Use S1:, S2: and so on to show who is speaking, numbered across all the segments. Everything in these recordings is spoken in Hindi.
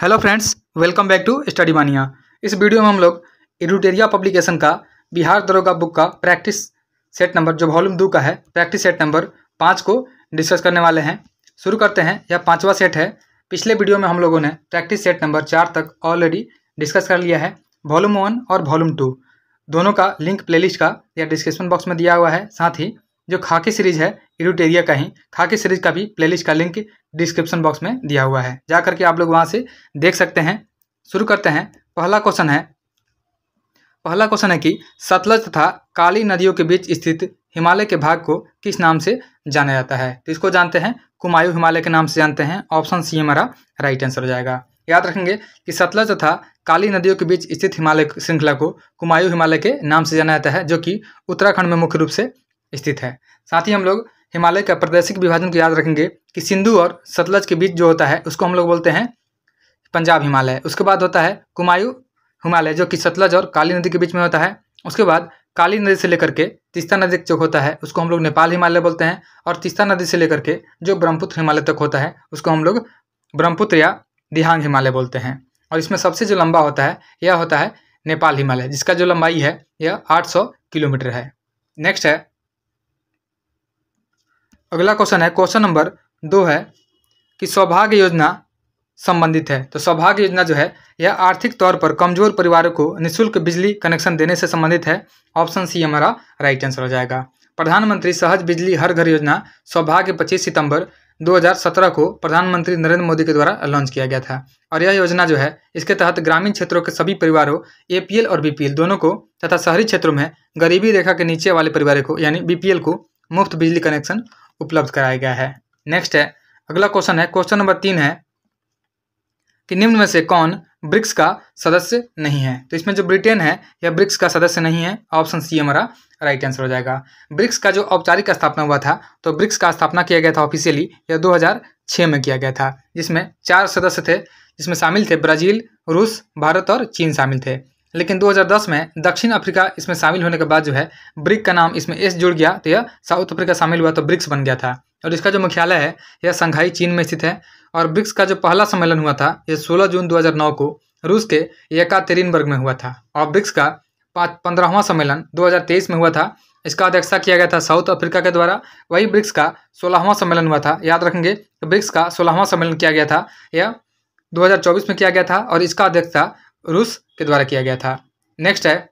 S1: Hello friends, welcome back to Study Mania. इस वीडियो में हम लोग एडुटेरिया पब्लिकेशन का बिहार दरोगा बुक का प्रैक्टिस सेट नंबर जो वॉल्यूम 2 का है प्रैक्टिस सेट नंबर 5 को डिस्कस करने वाले हैं। शुरू करते हैं। यह 5वां सेट है। पिछले वीडियो में हम लोगों ने प्रैक्टिस सेट नंबर 4 तक ऑलरेडी डिस्कस कर लिया है। वॉल्यूम 1 और वॉल्यूम 2 दोनों का लिंक प्लेलिस्ट का या डिस्क्रिप्शन बॉक्स में दिया हुआ है। साथ ही जो खाकी सीरीज है एडुटेरिया का ही खाकी सीरीज का भी प्लेलिस्ट का लिंक डिस्क्रिप्शन बॉक्स में दिया हुआ है, जा करके आप लोग वहां से देख सकते हैं। शुरू करते हैं। पहला क्वेश्चन है कि सतलज तथा काली नदियों के बीच स्थित हिमालय के भाग को किस नाम से जाना जाता है? तो इसको जानते हैं कुमायूं हिमालय के नाम से जानते हैं। ऑप्शन सी हमारा राइट आंसर हो जाएगा। याद रखेंगे कि सतलज तथा काली नदियों के बीच स्थित हिमालय श्रृंखला को कुमायूं हिमालय के नाम से जाना जाता है, जो कि उत्तराखंड में मुख्य रूप से स्थित है। साथ ही हम लोग हिमालय का प्रादेशिक विभाजन को याद रखेंगे कि सिंधु और सतलज के बीच जो होता है उसको हम लोग बोलते हैं पंजाब हिमालय। उसके बाद होता है कुमायूं हिमालय जो कि सतलज और काली नदी के बीच में होता है। उसके बाद काली नदी से लेकर के तीस्ता नदी तक होता है उसको हम लोग नेपाल हिमालय बोलते हैं। और तीस्ता नदी से लेकर के जो ब्रह्मपुत्र हिमालय तक होता है उसको हम लोग ब्रह्मपुत्र या दिहांग हिमालय बोलते हैं। और इसमें सबसे जो लंबा होता है यह होता है नेपाल हिमालय, जिसका जो लंबाई है यह 800 किलोमीटर है। नेक्स्ट है अगला क्वेश्चन है, क्वेश्चन नंबर 2 है कि सौभाग्य योजना संबंधित है। तो सौभाग्य योजना जो है यह आर्थिक तौर पर कमजोर परिवारों को निःशुल्क बिजली कनेक्शन देने से संबंधित है। ऑप्शन सी हमारा राइट आंसर हो जाएगा। प्रधानमंत्री सहज बिजली हर घर योजना सौभाग्य 25 सितंबर 2017 को प्रधानमंत्री नरेंद्र मोदी के द्वारा लॉन्च किया गया था। और यह योजना जो है इसके तहत ग्रामीण क्षेत्रों के सभी परिवारों APL और BPL दोनों को तथा शहरी क्षेत्रों में गरीबी रेखा के नीचे वाले परिवारों को यानी BPL को मुफ्त बिजली कनेक्शन उपलब्ध कराया गया है। नेक्स्ट है अगला क्वेश्चन है, क्वेश्चन नंबर 3 है कि निम्न में से कौन ब्रिक्स का सदस्य नहीं है? तो इसमें जो ब्रिटेन है यह ब्रिक्स का सदस्य नहीं है। ऑप्शन सी हमारा राइट आंसर हो जाएगा। ब्रिक्स का जो औपचारिक स्थापना हुआ था तो ब्रिक्स का स्थापना किया गया था ऑफिशियली यह 2006 में किया गया था, जिसमें 4 सदस्य थे, जिसमें शामिल थे ब्राजील, रूस, भारत और चीन शामिल थे। लेकिन 2010 में दक्षिण अफ्रीका इसमें शामिल होने के बाद जो है ब्रिक का नाम इसमें एस जुड़ गया तो यह साउथ अफ्रीका शामिल हुआ तो ब्रिक्स बन गया था। और इसका जो मुख्यालय है यह शंघाई चीन में स्थित है। और ब्रिक्स का जो पहला सम्मेलन हुआ था यह 16 जून 2009 को रूस के येकातेरिनबर्ग में हुआ था। और ब्रिक्स का 15वां सम्मेलन 2023 में हुआ था। इसका अध्यक्षता किया गया था साउथ अफ्रीका के द्वारा। वही ब्रिक्स का 16वां सम्मेलन हुआ था। याद रखेंगे तो ब्रिक्स का 16वां सम्मेलन किया गया था यह 2024 में किया गया था और इसका अध्यक्षता रूस के द्वारा किया गया था। नेक्स्ट है,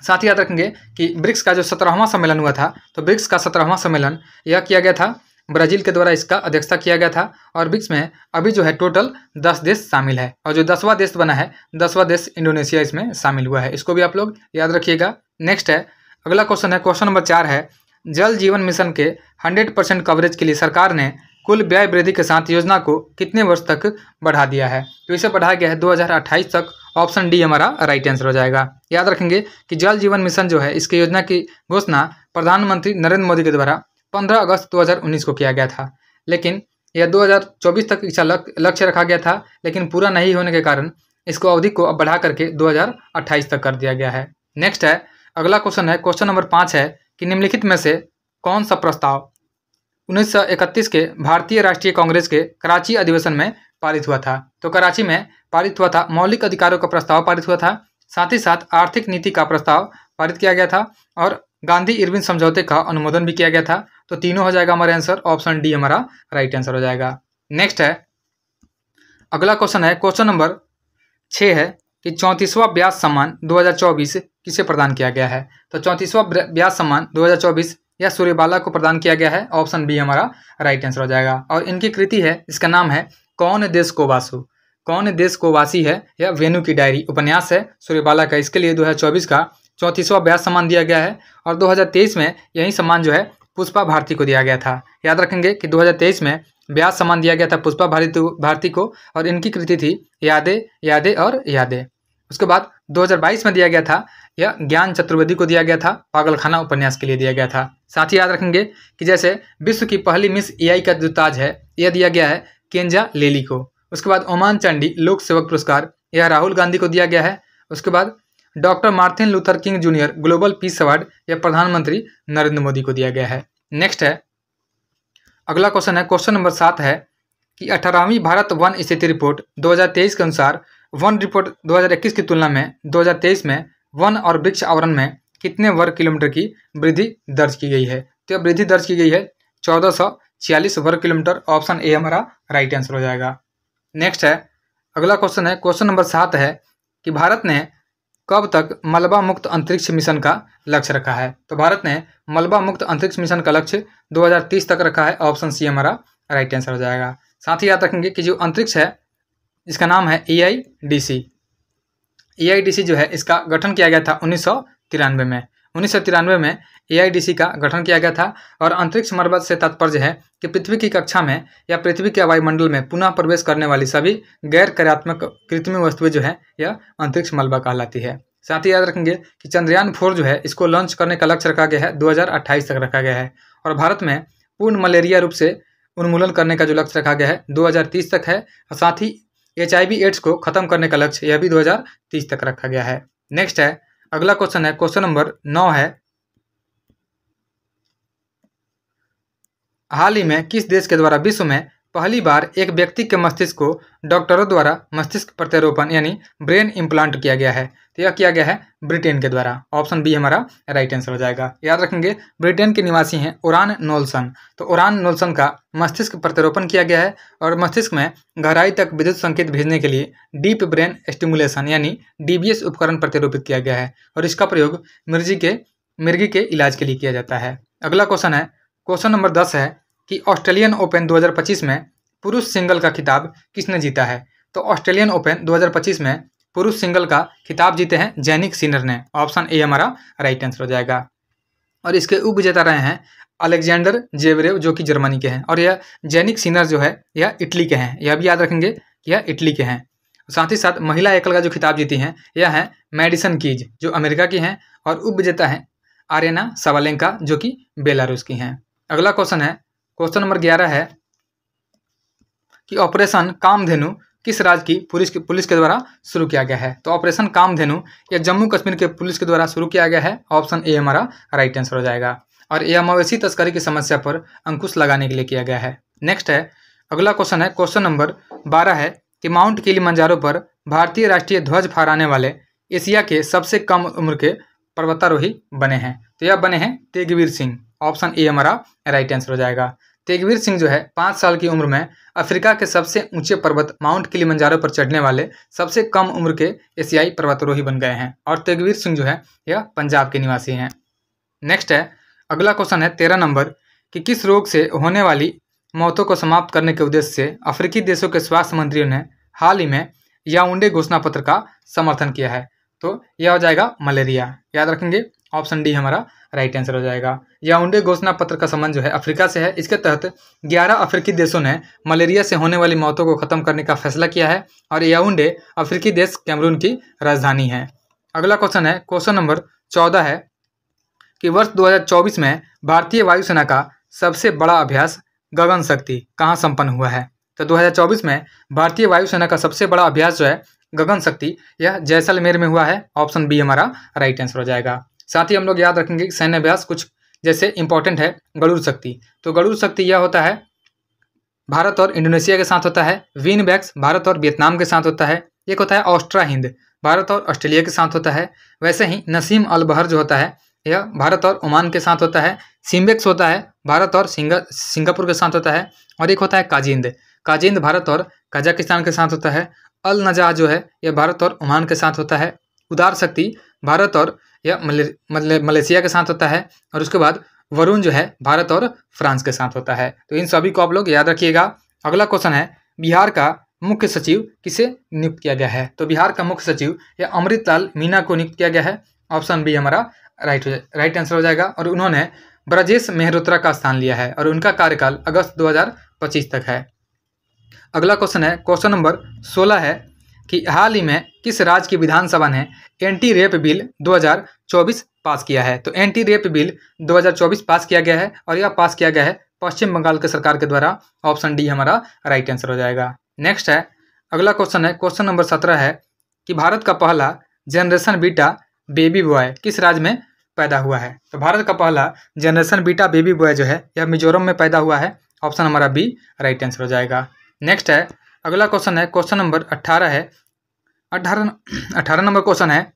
S1: साथ ही याद रखेंगे कि ब्रिक्स का जो 17वां सम्मेलन हुआ था तो ब्रिक्स का 17वां सम्मेलन यह किया गया था ब्राजील के द्वारा, इसका अध्यक्षता किया गया था। और ब्रिक्स में अभी जो है टोटल 10 देश शामिल है और जो 10वां देश बना है 10वां देश इंडोनेशिया इसमें शामिल हुआ है। इसको भी आप लोग याद रखिएगा। नेक्स्ट है अगला क्वेश्चन है, क्वेश्चन नंबर 4 है जल जीवन मिशन के 100% कवरेज के लिए सरकार ने कुल व्यय वृद्धि के साथ योजना को कितने वर्ष तक बढ़ा दिया है? तो इसे बढ़ाया गया है 2028 तक। ऑप्शन डी हमारा राइट आंसर हो जाएगा। याद रखेंगे कि जल जीवन मिशन जो है इसकी योजना की घोषणा प्रधानमंत्री नरेंद्र मोदी के द्वारा 15 अगस्त 2019 को किया गया था। लेकिन यह 2024 तक इसका लक्ष्य रखा गया था, लेकिन पूरा नहीं होने के कारण इसको अवधि को अब बढ़ा करके 2028 तक कर दिया गया है। नेक्स्ट है अगला क्वेश्चन है, क्वेश्चन नंबर 5 है कि निम्नलिखित में से कौन सा प्रस्ताव 1931 के भारतीय राष्ट्रीय कांग्रेस के कराची अधिवेशन में पारित हुआ था? तो कराची में पारित हुआ था मौलिक अधिकारों का प्रस्ताव पारित हुआ था, साथ ही साथ आर्थिक नीति का प्रस्ताव पारित किया गया था और गांधी इरविन समझौते का अनुमोदन भी किया गया था। तो तीनों हो जाएगा हमारा आंसर। ऑप्शन डी हमारा राइट आंसर हो जाएगा। नेक्स्ट है अगला क्वेश्चन है, क्वेश्चन नंबर 6 है कि 34वां ब्याज सम्मान 2024 किसे प्रदान किया गया है? तो 34वां ब्याज सम्मान 2024 यह सूर्यबाला को प्रदान किया गया है। ऑप्शन बी हमारा राइट आंसर हो जाएगा। और इनकी कृति है, इसका नाम है कौन देश को वासु, कौन देश को वासी है। यह वेणु की डायरी उपन्यास है सूर्यबाला का। इसके लिए 2024 का 34वां ब्याज सम्मान दिया गया है। और 2023 में यही सम्मान जो है पुष्पा भारती को दिया गया था। याद रखेंगे कि 2023 में ब्याज सम्मान दिया गया था पुष्पा भारती को और इनकी कृति थी यादें यादें और यादें। उसके बाद 2022 में दिया गया था यह ज्ञान चतुर्वेदी को दिया गया था, पागलखाना उपन्यास के लिए दिया गया था। साथ ही याद रखेंगे कि जैसे विश्व की पहली मिस AI का जो ताज है यह दिया गया है केंजा लेली को। उसके बाद ओमान चंडी लोक सेवक पुरस्कार यह राहुल गांधी को दिया गया है। उसके बाद doctor Martin Luther king junior global peace award यह प्रधानमंत्री नरेंद्र मोदी को दिया गया है। नेक्स्ट है अगला क्वेश्चन है, क्वेश्चन नंबर 7 है कि 18वीं भारत वन स्थिति रिपोर्ट 2023 के अनुसार वन रिपोर्ट 2021 की तुलना में 2023 में वन और वृक्ष आवरण में कितने वर्ग किलोमीटर की वृद्धि दर्ज की गई है? तो यह वृद्धि दर्ज की गई है 1446 वर्ग किलोमीटर। ऑप्शन ए हमारा राइट आंसर हो जाएगा। नेक्स्ट है, अगला क्वेश्चन है, क्वेश्चन नंबर 7 है कि भारत ने कब तक मलबा मुक्त अंतरिक्ष मिशन का लक्ष्य रखा है? तो भारत ने मलबा मुक्त अंतरिक्ष मिशन का लक्ष्य 2030 तक रखा है। ऑप्शन सी हमारा राइट आंसर हो जाएगा। साथ ही याद रखेंगे कि जो अंतरिक्ष है इसका नाम है EIDC। EIDC जो है इसका गठन किया गया था 1993 में। 1993 में EIDC का गठन किया गया था। और अंतरिक्ष मलबा से तात्पर्य है कि पृथ्वी की कक्षा में या पृथ्वी के वायुमंडल में पुनः प्रवेश करने वाली सभी गैर कार्यात्मक कृत्रिम वस्तुएं जो है यह अंतरिक्ष मलबा कहलाती है। साथ ही याद रखेंगे कि चंद्रयान 4 जो है इसको लॉन्च करने का लक्ष्य रखा गया है 2028 तक रखा गया है। और भारत में पूर्ण मलेरिया रूप से उन्मूलन करने का जो लक्ष्य रखा गया है 2030 तक है। और साथ ही HIV एड्स को खत्म करने का लक्ष्य यह भी 2030 तक रखा गया है। नेक्स्ट है, अगला क्वेश्चन है, क्वेश्चन नंबर 9 है, हाल ही में किस देश के द्वारा विश्व में पहली बार एक व्यक्ति के मस्तिष्क को डॉक्टरों द्वारा मस्तिष्क प्रत्यारोपण यानी ब्रेन इम्प्लांट किया गया है? तो यह किया गया है ब्रिटेन के द्वारा। ऑप्शन बी हमारा राइट आंसर हो जाएगा। याद रखेंगे ब्रिटेन के निवासी हैं ओरान नोल्सन। तो ओरान नोल्सन का मस्तिष्क प्रत्यारोपण किया गया है और मस्तिष्क में गहराई तक विद्युत संकेत भेजने के लिए डीप ब्रेन स्टिमुलेशन यानी DBS उपकरण प्रत्यारोपित किया गया है। और इसका प्रयोग मिर्गी के इलाज के लिए किया जाता है। अगला क्वेश्चन है, क्वेश्चन नंबर 10 है कि ऑस्ट्रेलियन ओपन 2025 में पुरुष सिंगल का खिताब किसने जीता है? तो ऑस्ट्रेलियन ओपन 2025 में पुरुष सिंगल का खिताब जीते हैं जैनिक सिनर ने। ऑप्शन ए हमारा राइट आंसर हो जाएगा। और इसके उप विजेता रहे हैं अलेक्जेंडर जेवरेव जो कि जर्मनी के हैं। और यह जैनिक सिनर जो है यह इटली के हैं। यह भी याद रखेंगे कि यह इटली के हैं। साथ ही साथ महिला एकल का जो खिताब जीती हैं यह है मैडिसन कीज जो अमेरिका की हैं। और उप विजेता हैं आर्यना साबालेंका जो कि बेलारूस की हैं। अगला क्वेश्चन है, क्वेश्चन नंबर 11 है कि ऑपरेशन कामधेनु किस राज्य की पुलिस के द्वारा शुरू किया गया है? तो ऑपरेशन कामधेनु यह जम्मू कश्मीर के पुलिस के द्वारा शुरू किया गया है। ऑप्शन ए हमारा राइट आंसर हो जाएगा। और यह मवेशी तस्करी की समस्या पर अंकुश लगाने के लिए किया गया है। नेक्स्ट है, अगला क्वेश्चन है, क्वेश्चन नंबर 12 है कि माउंट किलिमंजारो पर भारतीय राष्ट्रीय ध्वज फहराने वाले एशिया के सबसे कम उम्र के पर्वतारोही बने हैं? तो यह बने हैं तेगवीर सिंह। ऑप्शन ए हमारा राइट आंसर हो जाएगा। तेगवीर सिंह जो है 5 साल की उम्र में अफ्रीका के सबसे ऊंचे पर्वत माउंट किलिमंजारो पर चढ़ने वाले सबसे कम उम्र के एशियाई पर्वतारोही बन गए हैं। और तेगवीर सिंह जो है यह पंजाब के निवासी हैं। नेक्स्ट है, अगला क्वेश्चन है 13 नंबर कि किस रोग से होने वाली मौतों को समाप्त करने के उद्देश्य से अफ्रीकी देशों के स्वास्थ्य मंत्रियों ने हाल ही में याओंडे घोषणा पत्र का समर्थन किया है? तो यह हो जाएगा मलेरिया। याद रखेंगे ऑप्शन डी हमारा राइट आंसर हो जाएगा। याओंडे घोषणा पत्र का संबंध जो है अफ्रीका से है। इसके तहत 11 अफ्रीकी देशों ने मलेरिया से होने वाली मौतों को खत्म करने का फैसला किया है। और याओंडे अफ्रीकी देश कैमरून की राजधानी है। अगला क्वेश्चन है, क्वेश्चन नंबर 14 है कि वर्ष 2024 में भारतीय वायुसेना का सबसे बड़ा अभ्यास गगन शक्ति कहाँ संपन्न हुआ है? तो 2024 में भारतीय वायुसेना का सबसे बड़ा अभ्यास जो है गगन शक्ति यह जैसलमेर में हुआ है। ऑप्शन बी हमारा राइट आंसर हो जाएगा। साथ ही हम लोग याद रखेंगे सैन्य अभ्यास कुछ जैसे इंपॉर्टेंट है गरुड़ शक्ति। तो गरुड़ शक्ति यह होता है भारत और इंडोनेशिया के साथ होता है। विनबैक्स भारत और वियतनाम के साथ होता है। एक होता है ऑस्ट्रा हिंद भारत और ऑस्ट्रेलिया के साथ होता है। वैसे ही नसीम अल बहर जो होता है यह भारत और ओमान के साथ होता है। सिम्बेक्स होता है भारत और सिंगापुर के साथ होता है। और एक होता है काजिंद भारत और कजाकिस्तान के साथ होता है। अल नजाह जो है यह भारत और ओमान के साथ होता है। उदार शक्ति भारत और यह मलेशिया के साथ होता है। और उसके बाद वरुण जो है भारत और फ्रांस के साथ होता है। तो इन सभी को आप लोग याद रखिएगा। अगला क्वेश्चन है, बिहार का मुख्य सचिव किसे नियुक्त किया गया है? तो बिहार का मुख्य सचिव यह अमृतलाल मीणा को नियुक्त किया गया है। ऑप्शन बी हमारा राइट आंसर हो जाएगा। और उन्होंने ब्रजेश मेहरोत्रा का स्थान लिया है और उनका कार्यकाल अगस्त 2025 तक है। अगला क्वेश्चन है, क्वेश्चन नंबर 16 है कि हाल ही में किस राज्य की विधानसभा ने एंटी रेप बिल 2024 पास किया है? तो एंटी रेप बिल 2024 पास किया गया है और यह पास किया गया है पश्चिम बंगाल के सरकार के द्वारा। ऑप्शन डी हमारा राइट आंसर हो जाएगा। नेक्स्ट है, अगला क्वेश्चन है, क्वेश्चन नंबर 17 है कि भारत का पहला जनरेशन बीटा बेबी बॉय किस राज्य में पैदा हुआ है? तो भारत का पहला जनरेशन बीटा बेबी बॉय जो है यह मिजोरम में पैदा हुआ है। ऑप्शन हमारा बी राइट आंसर हो जाएगा। नेक्स्ट है अगला क्वेश्चन है, क्वेश्चन नंबर 18 है। 18 नंबर क्वेश्चन है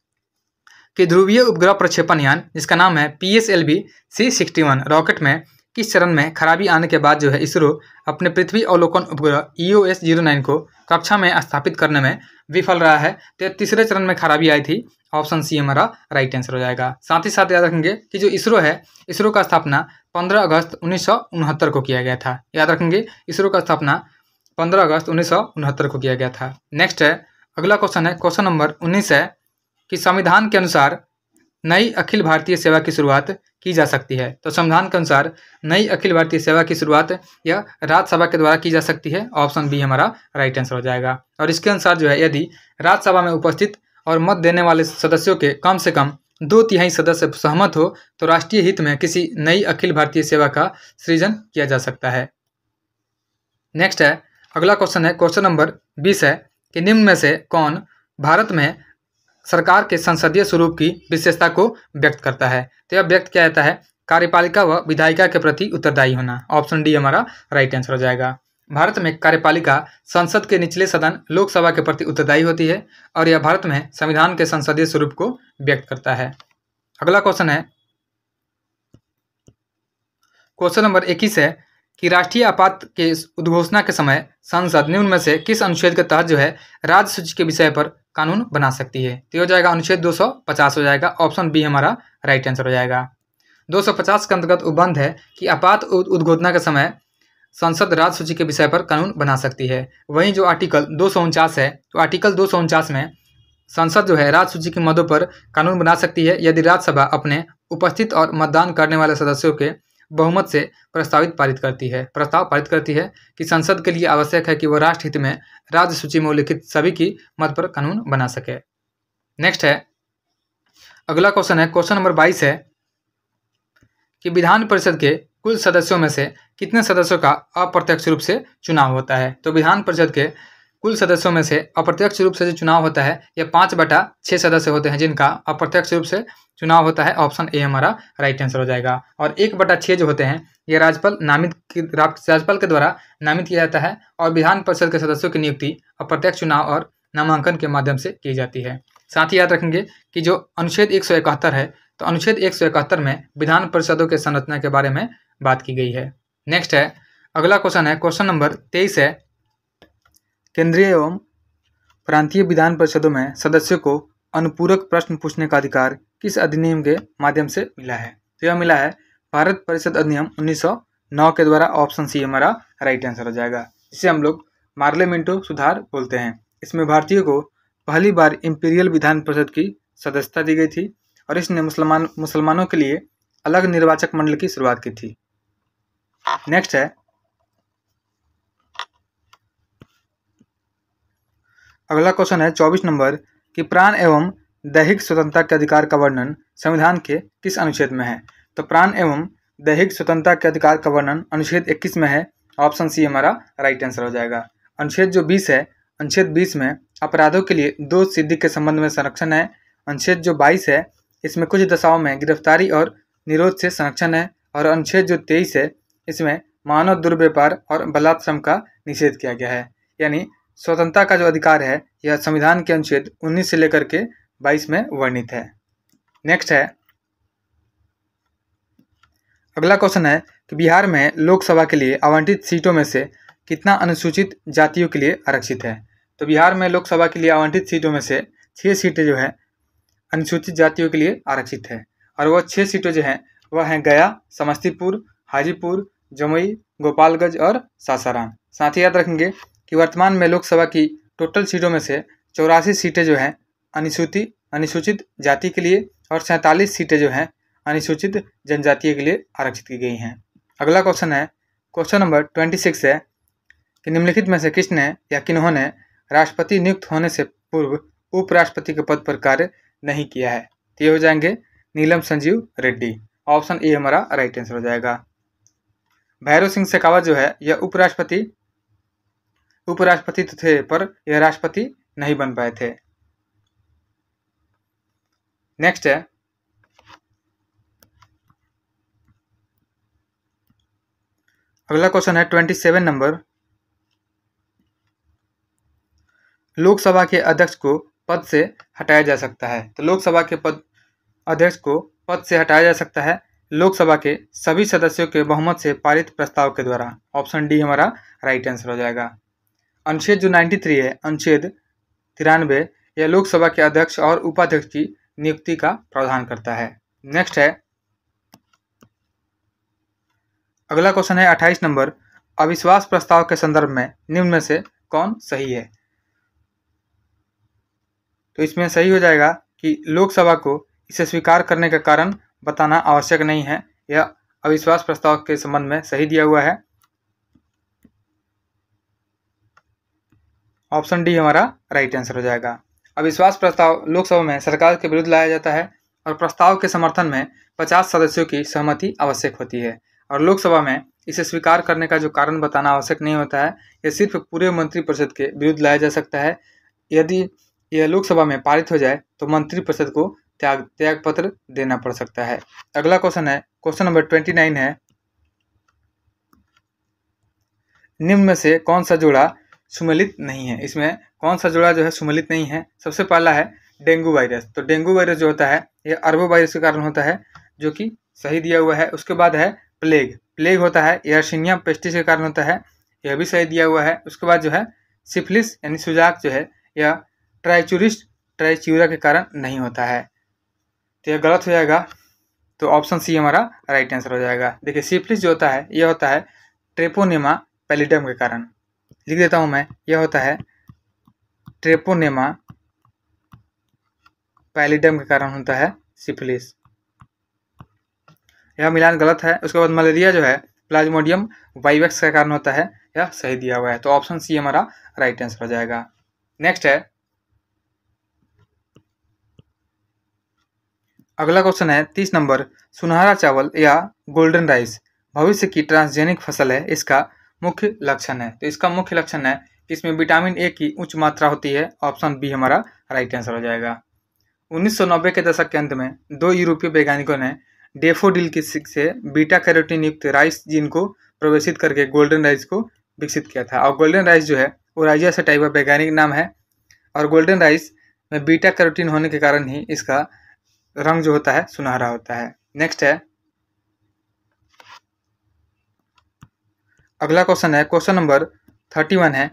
S1: कि ध्रुवीय उपग्रह प्रक्षेपण यान जिसका नाम है PSLV C61 रॉकेट में किस चरण में खराबी आने के बाद जो है इसरो अपने पृथ्वी अवलोकन उपग्रह EOS-09 को कक्षा में स्थापित करने में विफल रहा है। तो तीसरे चरण में खराबी आई थी। ऑप्शन सी हमारा राइट आंसर हो जाएगा। साथ ही साथ याद रखेंगे कि जो इसरो है, इसरो का स्थापना 15 अगस्त 1969 को किया गया था। याद रखेंगे इसरो का स्थापना 15 अगस्त 1969 को किया गया था। नेक्स्ट है अगला क्वेश्चन है, क्वेश्चन नंबर 19 है कि संविधान के अनुसार नई अखिल भारतीय सेवा की शुरुआत की जा सकती है। तो संविधान के अनुसार नई अखिल भारतीय सेवा की शुरुआत यह राज्यसभा के द्वारा की जा सकती है। ऑप्शन बी हमारा राइट आंसर हो जाएगा। और इसके अनुसार जो है यदि राज्यसभा में उपस्थित और मत देने वाले सदस्यों के कम से कम 2/3 सदस्य सहमत हो तो राष्ट्रीय हित में किसी नई अखिल भारतीय सेवा का सृजन किया जा सकता है। नेक्स्ट है अगला क्वेश्चन है, क्वेश्चन नंबर 20 है कि निम्न में से कौन भारत में सरकार के संसदीय स्वरूप की विशेषता को व्यक्त करता है। तो यह व्यक्त किया जाता है कार्यपालिका व विधायिका के प्रति उत्तरदायी होना। ऑप्शन डी हमारा राइट आंसर हो जाएगा। भारत में कार्यपालिका संसद के निचले सदन लोकसभा के प्रति उत्तरदायी होती है और यह भारत में संविधान के संसदीय स्वरूप को व्यक्त करता है। अगला क्वेश्चन है, क्वेश्चन नंबर 21 है कि राष्ट्रीय आपात के उद्घोषणा के समय संसद निम्न में से किस अनुच्छेद के तहत जो है राज्य सूची के विषय पर कानून बना सकती है। तो हो जाएगा अनुच्छेद 250 हो जाएगा। ऑप्शन बी हमारा राइट आंसर हो जाएगा। 250 के अंतर्गत उपबंध है कि आपात उद्घोषणा के समय संसद राज्य सूची के विषय पर कानून बना सकती है। वहीं जो आर्टिकल 249 है, तो आर्टिकल 249 में संसद जो है राज्य सूची के मदों पर कानून बना सकती है यदि राज्यसभा अपने उपस्थित और मतदान करने वाले सदस्यों के बहुमत से प्रस्ताव पारित करती है कि संसद के लिए आवश्यक है कि वह राष्ट्रहित में राज्य सूची में उल्लिखित सभी की मत पर कानून बना सके। नेक्स्ट है अगला क्वेश्चन है, क्वेश्चन नंबर 22 है कि विधान परिषद के कुल सदस्यों में से कितने सदस्यों का अप्रत्यक्ष रूप से चुनाव होता है। तो विधान परिषद के कुल सदस्यों में से अप्रत्यक्ष रूप से जो चुनाव होता है यह 5/6 सदस्य होते हैं जिनका अप्रत्यक्ष रूप से चुनाव होता है। ऑप्शन ए हमारा राइट आंसर हो जाएगा। और 1/6 जो होते हैं ये राज्यपाल के द्वारा नामित किया जाता है और विधान परिषद के सदस्यों की नियुक्ति अप्रत्यक्ष चुनाव और नामांकन के माध्यम से की जाती है। साथ ही याद रखेंगे कि जो अनुच्छेद 171 है, तो अनुच्छेद 171 में विधान परिषदों के संरचना के बारे में बात की गई है। नेक्स्ट है अगला क्वेश्चन है, क्वेश्चन नंबर 23 है केंद्रीय एवं प्रांतीय विधान परिषदों में सदस्यों को अनुपूरक प्रश्न पूछने का अधिकार किस अधिनियम के माध्यम से मिला है। तो यह मिला है भारत परिषद अधिनियम 1909 के द्वारा। ऑप्शन सी हमारा राइट आंसर हो जाएगा। इसे हम लोग पार्लियामेंटो सुधार बोलते हैं। इसमें भारतीयों को पहली बार इंपीरियल विधान परिषद की सदस्यता दी गई थी और इसने मुसलमानों के लिए अलग निर्वाचक मंडल की शुरुआत की थी। नेक्स्ट है अगला क्वेश्चन है 24 नंबर कि प्राण एवं दैहिक स्वतंत्रता के अधिकार का वर्णन संविधान के किस अनुच्छेद में है। तो प्राण एवं दैहिक स्वतंत्रता के अधिकार का वर्णन अनुच्छेद 21 में है। ऑप्शन सी हमारा राइट आंसर हो जाएगा। अनुच्छेद जो 20 है, अनुच्छेद 20 में अपराधों के लिए दोष सिद्धि के संबंध में संरक्षण है। अनुच्छेद जो 22 है इसमें कुछ दशाओं में गिरफ्तारी और निरोध से संरक्षण है। और अनुच्छेद जो 23 है इसमें मानव दुर्व्यवहार और बलात्श्रम का निषेध किया गया है। यानी स्वतंत्रता का जो अधिकार है यह संविधान के अनुच्छेद 19 से लेकर के 22 में वर्णित है। नेक्स्ट है अगला क्वेश्चन है कि बिहार में लोकसभा के लिए आवंटित सीटों में से कितना अनुसूचित जातियों के लिए आरक्षित है। तो बिहार में लोकसभा के लिए आवंटित सीटों में से 6 सीटें जो है अनुसूचित जातियों के लिए आरक्षित है। और वह 6 सीटें जो हैं वह हैं गया, समस्तीपुर, हाजीपुर, जमुई, गोपालगंज और सासाराम। साथ ही याद रखेंगे कि वर्तमान में लोकसभा की टोटल सीटों में से 84 सीटें जो हैं अनुसूचित जाति के लिए और 47 सीटें जो हैं अनुसूचित जनजातीय के लिए आरक्षित की गई हैं। अगला क्वेश्चन है, क्वेश्चन नंबर 26 है कि निम्नलिखित में से किसने या किन्होंने राष्ट्रपति नियुक्त होने से पूर्व उपराष्ट्रपति के पद पर कार्य नहीं किया है। तो ये हो जाएंगे नीलम संजीव रेड्डी। ऑप्शन ए हमारा राइट आंसर हो जाएगा। भैरव सिंह शेखावत जो है यह उपराष्ट्रपति तो थे पर यह राष्ट्रपति नहीं बन पाए थे। नेक्स्ट है अगला क्वेश्चन है 27 नंबर लोकसभा के अध्यक्ष को पद से हटाया जा सकता है। तो लोकसभा के अध्यक्ष को पद से हटाया जा सकता है लोकसभा के सभी सदस्यों के बहुमत से पारित प्रस्ताव के द्वारा। ऑप्शन डी हमारा राइट आंसर हो जाएगा। अनुच्छेद जो 93 है, अनुच्छेद 93, यह लोकसभा के अध्यक्ष और उपाध्यक्ष की नियुक्ति का प्रावधान करता है। नेक्स्ट है, अगला क्वेश्चन है 28 नंबर, अविश्वास प्रस्ताव के संदर्भ में निम्न में से कौन सही है? तो इसमें सही हो जाएगा कि लोकसभा को इसे स्वीकार करने का कारण बताना आवश्यक नहीं है। यह अविश्वास प्रस्ताव के संबंध में सही दिया हुआ है। ऑप्शन डी हमारा राइट आंसर हो जाएगा। अविश्वास प्रस्ताव लोकसभा में सरकार के विरुद्ध लाया जाता है और प्रस्ताव के समर्थन में 50 सदस्यों की सहमति आवश्यक होती है और लोकसभा में इसे स्वीकार करने का जो कारण बताना आवश्यक नहीं होता है। यह सिर्फ पूरे मंत्रिपरिषद के विरुद्ध लाया जा सकता है। यदि यह लोकसभा में पारित हो जाए तो मंत्रिपरिषद को त्याग पत्र देना पड़ सकता है। अगला क्वेश्चन है, क्वेश्चन नंबर 29 है, निम्न में से कौन सा जोड़ा सुमेलित नहीं है? इसमें कौन सा जोड़ा जो है सुमेलित नहीं है? सबसे पहला है डेंगू वायरस। तो डेंगू वायरस जो होता है यह अरबो वायरस के कारण होता है, जो कि सही दिया हुआ है। उसके बाद है प्लेग होता है यर्सिनिया पेस्टिस के कारण होता है, यह भी सही दिया हुआ है। उसके बाद जो है सिफिलिस यानी सुजाक जो है यह ट्राइच्यूरा के कारण नहीं होता है, तो यह गलत हो जाएगा। तो ऑप्शन सी हमारा राइट आंसर हो जाएगा। देखिए सिफिलिस जो होता है यह होता है ट्रेपोनेमा पैलिडम के कारण। लिख देता हूं मैं, यह होता है ट्रेपोनेमा पैलिडम के कारण होता है सिफिलिस। यह मिलान गलत है। उसके बाद मलेरिया जो है प्लाज्मोडियम वाइवेक्स के कारण होता है, यह सही दिया हुआ है। तो ऑप्शन सी हमारा राइट आंसर हो जाएगा। नेक्स्ट है, अगला क्वेश्चन है 30 नंबर, सुनहरा चावल या गोल्डन राइस भविष्य की ट्रांसजेनिक फसल है, इसका मुख्य लक्षण है। तो इसका मुख्य लक्षण है कि इसमें विटामिन ए की उच्च मात्रा होती है। ऑप्शन बी हमारा राइट आंसर हो जाएगा। 1990 के दशक के अंत में 2 यूरोपीय वैज्ञानिकों ने डेफोडिल की से बीटा कैरोटीन युक्त राइस जीन को प्रवेशित करके गोल्डन राइस को विकसित किया था। और गोल्डन राइस जो है ओराइजिया सटाइवा वैज्ञानिक नाम है और गोल्डन राइस में बीटा कैरोटीन होने के कारण ही इसका रंग जो होता है सुनहरा होता है। नेक्स्ट है, अगला क्वेश्चन है, क्वेश्चन नंबर 31 है,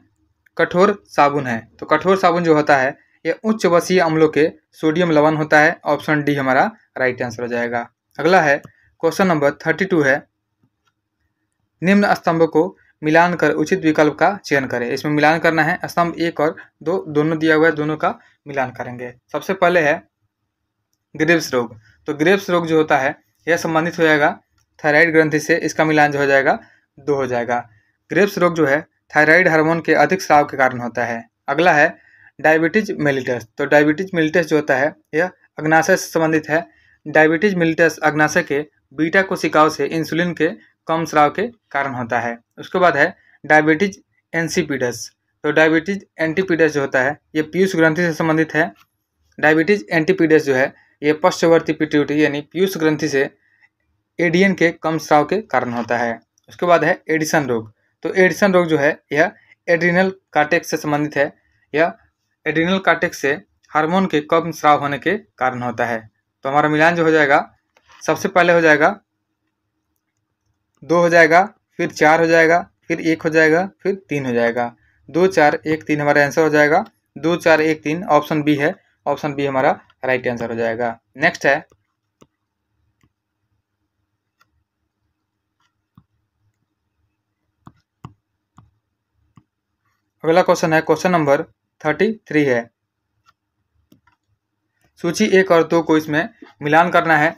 S1: कठोर साबुन है। तो कठोर साबुन जो होता है यह उच्च वसीय अम्लों के सोडियम लवण होता है। ऑप्शन डी हमारा राइट आंसर हो जाएगा। अगला है, क्वेश्चन नंबर 32 है, निम्न स्तंभों को मिलान कर उचित विकल्प का चयन करें। इसमें मिलान करना है, स्तंभ 1 और 2 दोनों दिया हुआ है, दोनों का मिलान करेंगे। सबसे पहले है ग्रेव्स रोग। तो ग्रेव्स रोग जो होता है यह संबंधित हो जाएगा थायराइड ग्रंथि से, इसका मिलान जो हो जाएगा 2 हो जाएगा। ग्रेव्स रोग जो है थायराइड हार्मोन के अधिक स्राव के कारण होता है। अगला है डायबिटीज मेलिटस। तो डायबिटीज मेलिटस जो होता है यह अग्नाशय से संबंधित है। डायबिटीज मेलिटस अग्नाशय के बीटा कोशिकाओं से इंसुलिन के कम स्राव के कारण होता है। उसके बाद है डायबिटीज एंसीपिडस। तो डायबिटीज एंटीपिडस जो होता है यह पीयूष ग्रंथि से संबंधित है। डायबिटीज एंटीपिडस जो है ये पश्चवर्ती पिट्यूटरी यानी पीयूष ग्रंथि से एडीएन के कम स्राव के कारण होता है। उसके बाद है एडिसन रोग। तो एडिसन रोग जो है यह एड्रिनल कार्टेक्स से संबंधित है। यह एड्रिनल कार्टेक्स से हार्मोन के कम स्राव होने के कारण होता है। तो हमारा मिलान जो हो जाएगा, सबसे पहले हो जाएगा 2 हो जाएगा, फिर 4 हो जाएगा, फिर 1 हो जाएगा, फिर 3 हो जाएगा। 2 4 1 3 हमारा आंसर हो जाएगा। 2 4 1 3 ऑप्शन बी है। ऑप्शन बी हमारा राइट आंसर हो जाएगा। नेक्स्ट है, अगला क्वेश्चन है, क्वेश्चन नंबर 33 है, सूची 1 और 2 को इसमें मिलान करना है।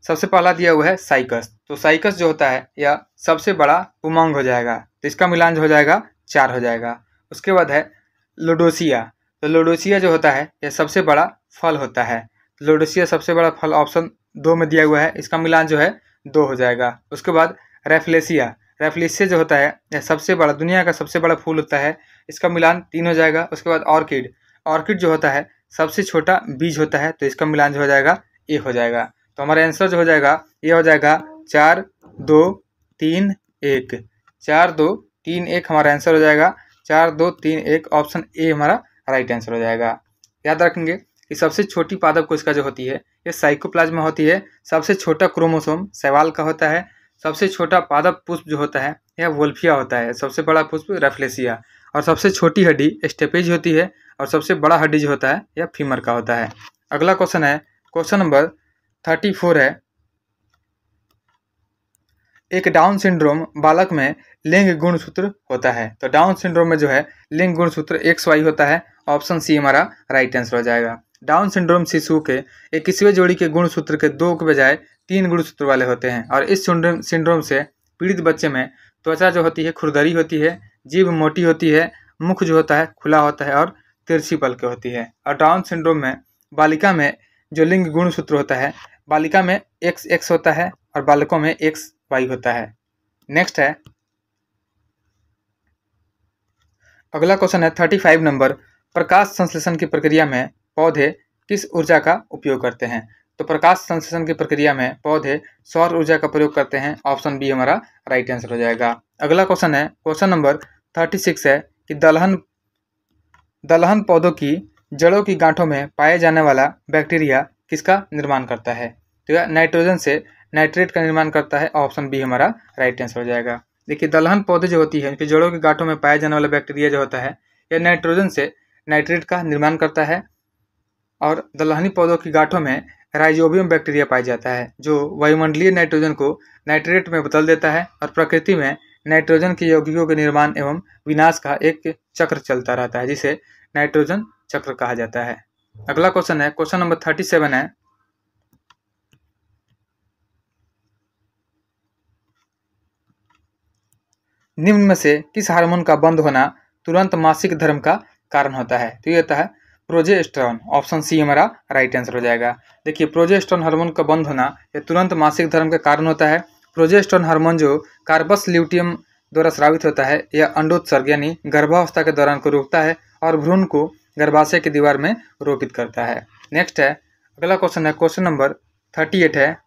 S1: सबसे पहला दिया हुआ है साइकस। तो साइकस जो होता है यह सबसे बड़ा उमंग हो जाएगा, तो इसका मिलान जो हो जाएगा 4 हो जाएगा। उसके बाद है लोडोसिया। तो लोडोसिया जो होता है यह सबसे बड़ा फल होता है। लोडोसिया सबसे बड़ा फल ऑप्शन 2 में दिया हुआ है, इसका मिलान जो है 2 हो जाएगा। उसके बाद रेफ्लेसिया। रेफ्लेसिया जो होता है यह सबसे बड़ा, दुनिया का सबसे बड़ा फूल होता है, इसका मिलान 3 हो जाएगा। उसके बाद ऑर्किड। ऑर्किड जो होता है सबसे छोटा बीज होता है, तो इसका मिलान जो हो जाएगा 1 हो जाएगा। तो हमारा आंसर जो हो जाएगा ये हो जाएगा 4 2 3 1। 4 2 3 1 हमारा आंसर हो जाएगा। 4 2 3 1 ऑप्शन ए हमारा राइट आंसर हो जाएगा। याद रखेंगे कि सबसे छोटी पादप कोशिका जो होती है ये साइकोप्लाज्मा होती है। सबसे छोटा क्रोमोसोम शैवाल का होता है। सबसे छोटा पादप पुष्प जो होता है यह वोल्फिया होता है। सबसे बड़ा पुष्प रैफ्लेसिया। और सबसे छोटी हड्डी स्टेपेज होती है। और सबसे बड़ा हड्डी जो होता है यह फीमर का होता है। अगला क्वेश्चन है, क्वेश्चन नंबर 34 है, एक डाउन सिंड्रोम बालक में लिंग गुणसूत्र होता है। तो डाउन सिंड्रोम में जो है लिंग गुणसूत्र XY होता है। ऑप्शन सी हमारा राइट आंसर हो जाएगा। डाउन सिंड्रोम शिशु के 21वें जोड़ी के गुणसूत्र के 2 के बजाय 3 गुणसूत्र वाले होते हैं। और इस सिंड्रोम से पीड़ित बच्चे में त्वचा जो होती है खुरदरी होती है, जीभ मोटी होती है, मुख जो होता है खुला होता है और तिरछी पलकें होती है। और डाउन सिंड्रोम में बालिका में जो लिंग गुणसूत्र होता है, बालिका में XX होता है और बालकों में XY होता है। नेक्स्ट है, अगला क्वेश्चन है 35 नंबर, प्रकाश संश्लेषण की प्रक्रिया में पौधे किस ऊर्जा का उपयोग करते हैं। तो प्रकाश संश्लेषण की प्रक्रिया में पौधे सौर ऊर्जा का प्रयोग करते हैं। ऑप्शन बी हमारा राइट आंसर हो जाएगा। अगला क्वेश्चन है, क्वेश्चन नंबर 36 है कि दलहन पौधों की जड़ों की गांठों में पाए जाने वाला बैक्टीरिया किसका निर्माण करता है। तो यह नाइट्रोजन से नाइट्रेट का निर्माण करता है। ऑप्शन बी हमारा राइट आंसर हो जाएगा। देखिए दलहन पौधे जो होती है उनकी जड़ों की गांठों में पाए जाने वाला बैक्टीरिया जो होता है यह नाइट्रोजन से नाइट्रेट का निर्माण करता है। और दलहनी पौधों की गांठों में राइजोबियम बैक्टीरिया पाया जाता है जो वायुमंडलीय नाइट्रोजन को नाइट्रेट में बदल देता है। और प्रकृति में नाइट्रोजन के यौगिकों के निर्माण एवं विनाश का एक चक्र चलता रहता है जिसे नाइट्रोजन चक्र कहा जाता है। अगला क्वेश्चन है, क्वेश्चन नंबर 37 है, निम्न में से किस हार्मोन का बंद होना तुरंत मासिक धर्म का कारण होता है। तो ये होता है प्रोजेस्टेरॉन। ऑप्शन सी हमारा राइट आंसर हो जाएगा। देखिए प्रोजेस्टेरॉन हार्मोन का बंद होना यह तुरंत मासिक धर्म का कारण होता है। प्रोजेस्टेरॉन हार्मोन जो कार्पस ल्यूटियम द्वारा स्रावित होता है यह अंडोत्सर्ग यानी गर्भावस्था के दौरान को रोकता है और भ्रूण को गर्भाशय की दीवार में रोपित करता है। नेक्स्ट है, अगला क्वेश्चन है, क्वेश्चन नंबर 38 है